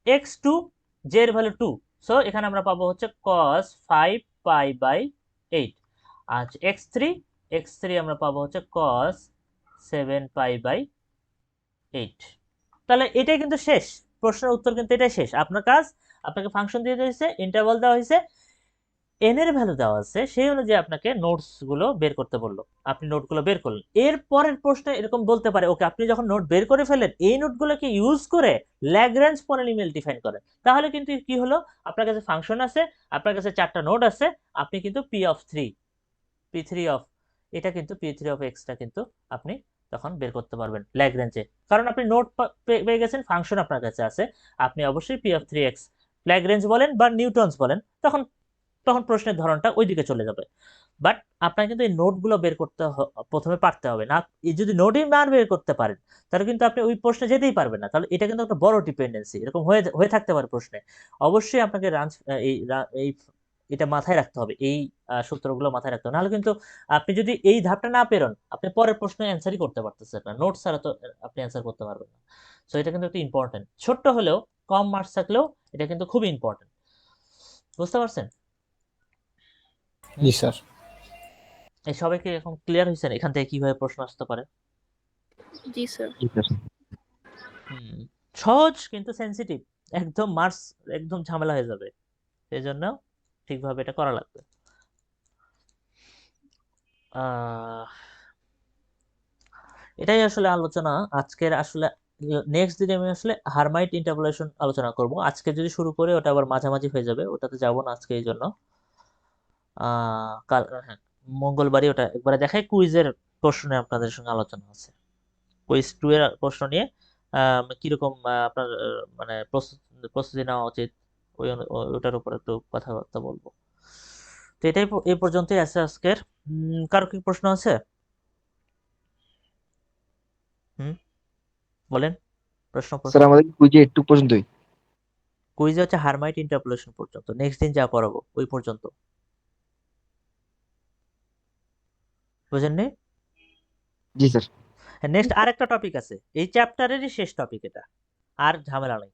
x2 j এর ভ্যালু 2, সো এখানে আমরা পাবো হচ্ছে cos 5 পাই বাই 8। আচ্ছা x3 আমরা পাবো হচ্ছে cos 7 পাই বাই 8। তাহলে এটাই কিন্তু শেষ, প্রশ্নের উত্তর কিন্তু এটাই শেষ। আপনার কাজ, আপনাকে ফাংশন দিয়ে দিয়েছে, ইন্টারভাল দেওয়া হয়েছে, এন এর ভ্যালু দেওয়া আছে, সেই অনুযায়ী আপনাকে নোটস গুলো বের করতে বললো, আপনি নোটগুলো বের করলেন। এর পরের প্রশ্নে এরকম বলতে পারে, ওকে আপনি যখন নোট বের করে ফেলেন, এই নোটগুলোকে ইউজ করে ল্যাগ্রাঞ্জ পলিনোমিয়াল ডিফাইন করেন, তাহলে কিন্তু কি হলো, আপনার কাছে ফাংশন আছে, আপনার কাছে 4টা নোট আছে, আপনি কিন্তু P3 অফ এটা কিন্তু P3 অফ এক্সটা কিন্তু আপনি তখন বের করতে পারবেন ল্যাগ্রাঞ্জে, কারণ আপনি নোট পেয়ে গেছেন, ফাংশন আপনার কাছে আছে, আপনি অবশ্যই P3x ল্যাগ্রেঞ্জ বলেন বা নিউটনস বলেন, তখন তখন প্রশ্নের ধরনটা ওইদিকে চলে যাবে। বাট আপনার কিন্তু এই নোটগুলো বের করতে প্রথমে পারতে হবে না, এই যদি নোটই না বের করতে পারেন, তাহলে কিন্তু আপনি ওই প্রশ্নে যেতেই পারবেন না, তাহলে এটা কিন্তু একটা বড় ডিপেন্ডেন্সি, এরকম হয়ে হয়ে থাকতে পারে প্রশ্নে। অবশ্যই আপনাকে এই এটা মাথায় রাখতে হবে, এই সূত্রগুলো মাথায় রাখতে হবে, নাহলে কিন্তু আপনি যদি এই ধাপটা না পেরোন, আপনি পরের প্রশ্নে অ্যান্সারই করতে পারতেছেন না, নোট ছাড়া তো আপনি অ্যান্সার করতে পারবেন না। সো এটা কিন্তু একটা ইম্পর্টেন্ট, ছোট্ট হলেও, কম মার্কস থাকলেও এটা কিন্তু খুবই ইম্পর্টেন্ট। বুঝতে পারছেন? জি স্যার। এই সবাইকে এখন ক্লিয়ার হয়েছে এখান থেকে কিভাবে প্রশ্ন আসতে পারে? জি স্যার। সহজ কিন্তু সেনসিটিভ, একদম মার্কস একদম ঝামেলা হয়ে যাবে, সেই জন্য ঠিকভাবে এটা করা লাগবে। এটাই আসলে আলোচনা আজকের। আসলে নেক্সট দিনে আমি আসলে হারমাইট ইন্টারপোলেশন আলোচনা করব, আজকে যদি শুরু করে ওটা আবার মাঝামাঝি হয়ে যাবে, ওটাতে যাব না আজকে, এই জন্য কাল, হ্যাঁ, মঙ্গলবারই ওটা একবারে দেখাই। কুইজের প্রশ্নে আপনাদের সঙ্গে আলোচনা আছে, কুইজ 2 এর প্রশ্ন নিয়ে কিরকম আপনার মানে প্রস্তুতি নেওয়া উচিত, ওটার উপর একটু কথাবার্তা বলবো। তো এটাই এই পর্যন্তই আছে আজকের। কারো কি প্রশ্ন আছে? বলেন প্রশ্ন। স্যার আমাদের কুইজে একটু পর্যন্তই। কুইজে হচ্ছে হারমাইট ইন্টারপোলেশন পর্যন্ত, নেক্সট দিন যা পড়াবো ওই পর্যন্ত, বুঝেননি? জি স্যার। নেক্সট আরেকটা টপিক আছে, এই চ্যাপ্টারেরই শেষ টপিক এটা, আর ঝামেলা নাই,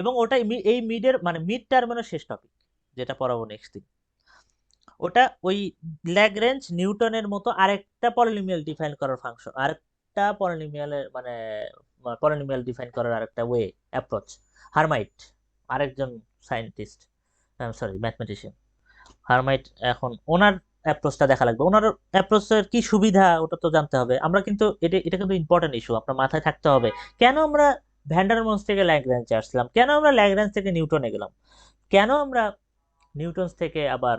এবং ওটা এই মিডের মানে মিড টার্মের শেষ টপিক যেটা পড়াবো নেক্সট দিন। ওটা ওই ল্যাগ্রেঞ্জ নিউটনের মতো আরেকটা পলিনোমিয়াল ডিফাইন করার ফাংশন, আরেকটা পলিনোমিয়ালের মানে পলিনোমিয়াল ডিফাইন করার আরেকটা ওয়ে অ্যাপ্রোচ। হারমাইট আরেকজন সায়েন্টিস্ট, সরি ম্যাথমেটিশিয়ান, হারমাইট, এখন ওনার অ্যাপ্রোচটা দেখা লাগবে, ওনার অ্যাপ্রোচের কি সুবিধা ওটা তো জানতে হবে। আমরা কিন্তু এটা কিন্তু ইম্পর্টেন্ট ইস্যু, আপনার মাথায় থাকতে হবে, কেন আমরা ভ্যান্ডারমোলস থেকে ল্যাগ্রেঞ্জে আসলাম, কেন আমরা ল্যাগ্রেঞ্জ থেকে নিউটনে গেলাম, কেন আমরা নিউটনস থেকে আবার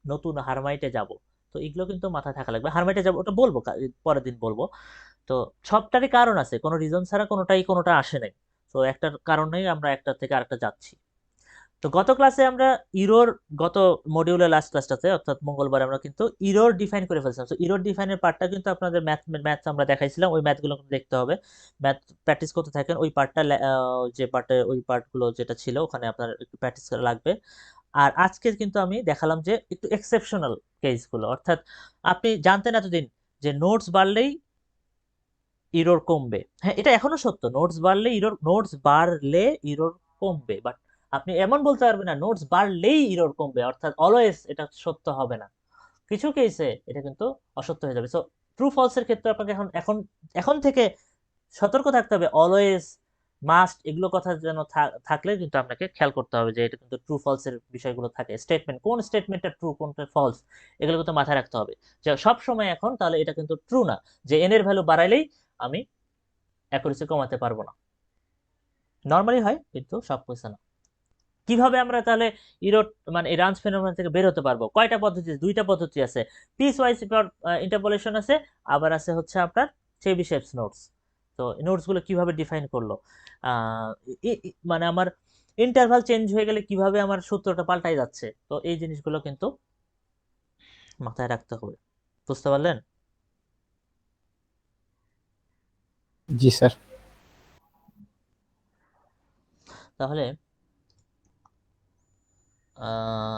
নতুন হারমাইটে যাব। তো এগুলো কিন্তু মাথায় থাকা লাগবে। হারমাইটে যাব ওটা বলবো, পরের দিন বলবো। তো সবটারই কারণ আছে, কোনো রিজন ছাড়া কোনোটা আসে নাই। তো একটার কারণেই আমরা একটা থেকে আরেকটা যাচ্ছি। তো গত ক্লাসে আমরা গত মডিউলের লাস্ট ক্লাসটাতে অর্থাৎ মঙ্গলবার আমরা কিন্তু ইরোর ডিফাইন করে ফেলছিলাম। তো ইরোর ডিফাইনের পার্টটা কিন্তু আপনাদের ম্যাথ আমরা দেখাইছিলাম, ওই ম্যাথগুলো দেখতে হবে, ম্যাথ প্র্যাকটিস করতে থাকেন। ওই পার্টটা যে পার্টে ওই পার্টগুলো যেটা ছিল ওখানে আপনার একটু প্র্যাকটিস করা লাগবে। আর আজকে কিন্তু আমি দেখালাম যে একটু এক্সেপশনাল কেসগুলো, অর্থাৎ আপনি জানতেন এতদিন যে নোটস বাড়লেই ইরোর কমবে। হ্যাঁ, এটা এখনো সত্য, নোটস বাড়লে ইরোর কমবে, বাট আপনি এমন বলতে পারবেন না নোটস বাড়লেই ইরোর কমবে, অর্থাৎ অলওয়েজ এটা সত্য হবে না, কিছু কেসে এটা কিন্তু অসত্য হয়ে যাবে। সো ট্রু ফলসের ক্ষেত্রে আপনাকে এখন এখন এখন থেকে সতর্ক থাকতে হবে, অলওয়েজ, মাস্ট, এগুলো কথা যেন থাকলে কিন্তু আপনাকে খেয়াল করতে হবে যে এটা কিন্তু ট্রু ফলসের বিষয়গুলো থাকে, স্টেটমেন্ট, কোন স্টেটমেন্টটা ট্রু কোনটা ফলস, এগুলো কিন্তু মাথায় রাখতে হবে যে সব সময় এখন তাহলে এটা কিন্তু ট্রু না যে এন এর ভ্যালু বাড়াইলেই আমি অ্যাকুরেসি কমাতে পারবো না। নর্মালি হয় কিন্তু সব কিছু না। কিভাবে আমরা তাহলে ইরোড মানে এই রাঞ্জ ফেনোমেনন থেকে বের হতে পারবো? কয়টা পদ্ধতি আছে? দুইটা পদ্ধতি আছে, পিস ওয়াইজ ইন্টারপোলেশন আছে, আবার আছে হচ্ছে আপনার চেবিশেভস নোটস। তো নোটস গুলো কিভাবে ডিফাইন করলো, মানে আমার ইন্টারভাল চেঞ্জ হয়ে গেলে কিভাবে আমার সূত্রটা পাল্টাই যাচ্ছে, তো এই জিনিসগুলো কিন্তু মাথায় রাখতে হবে। বুঝতে পারলেন? জি স্যার। তাহলে আহ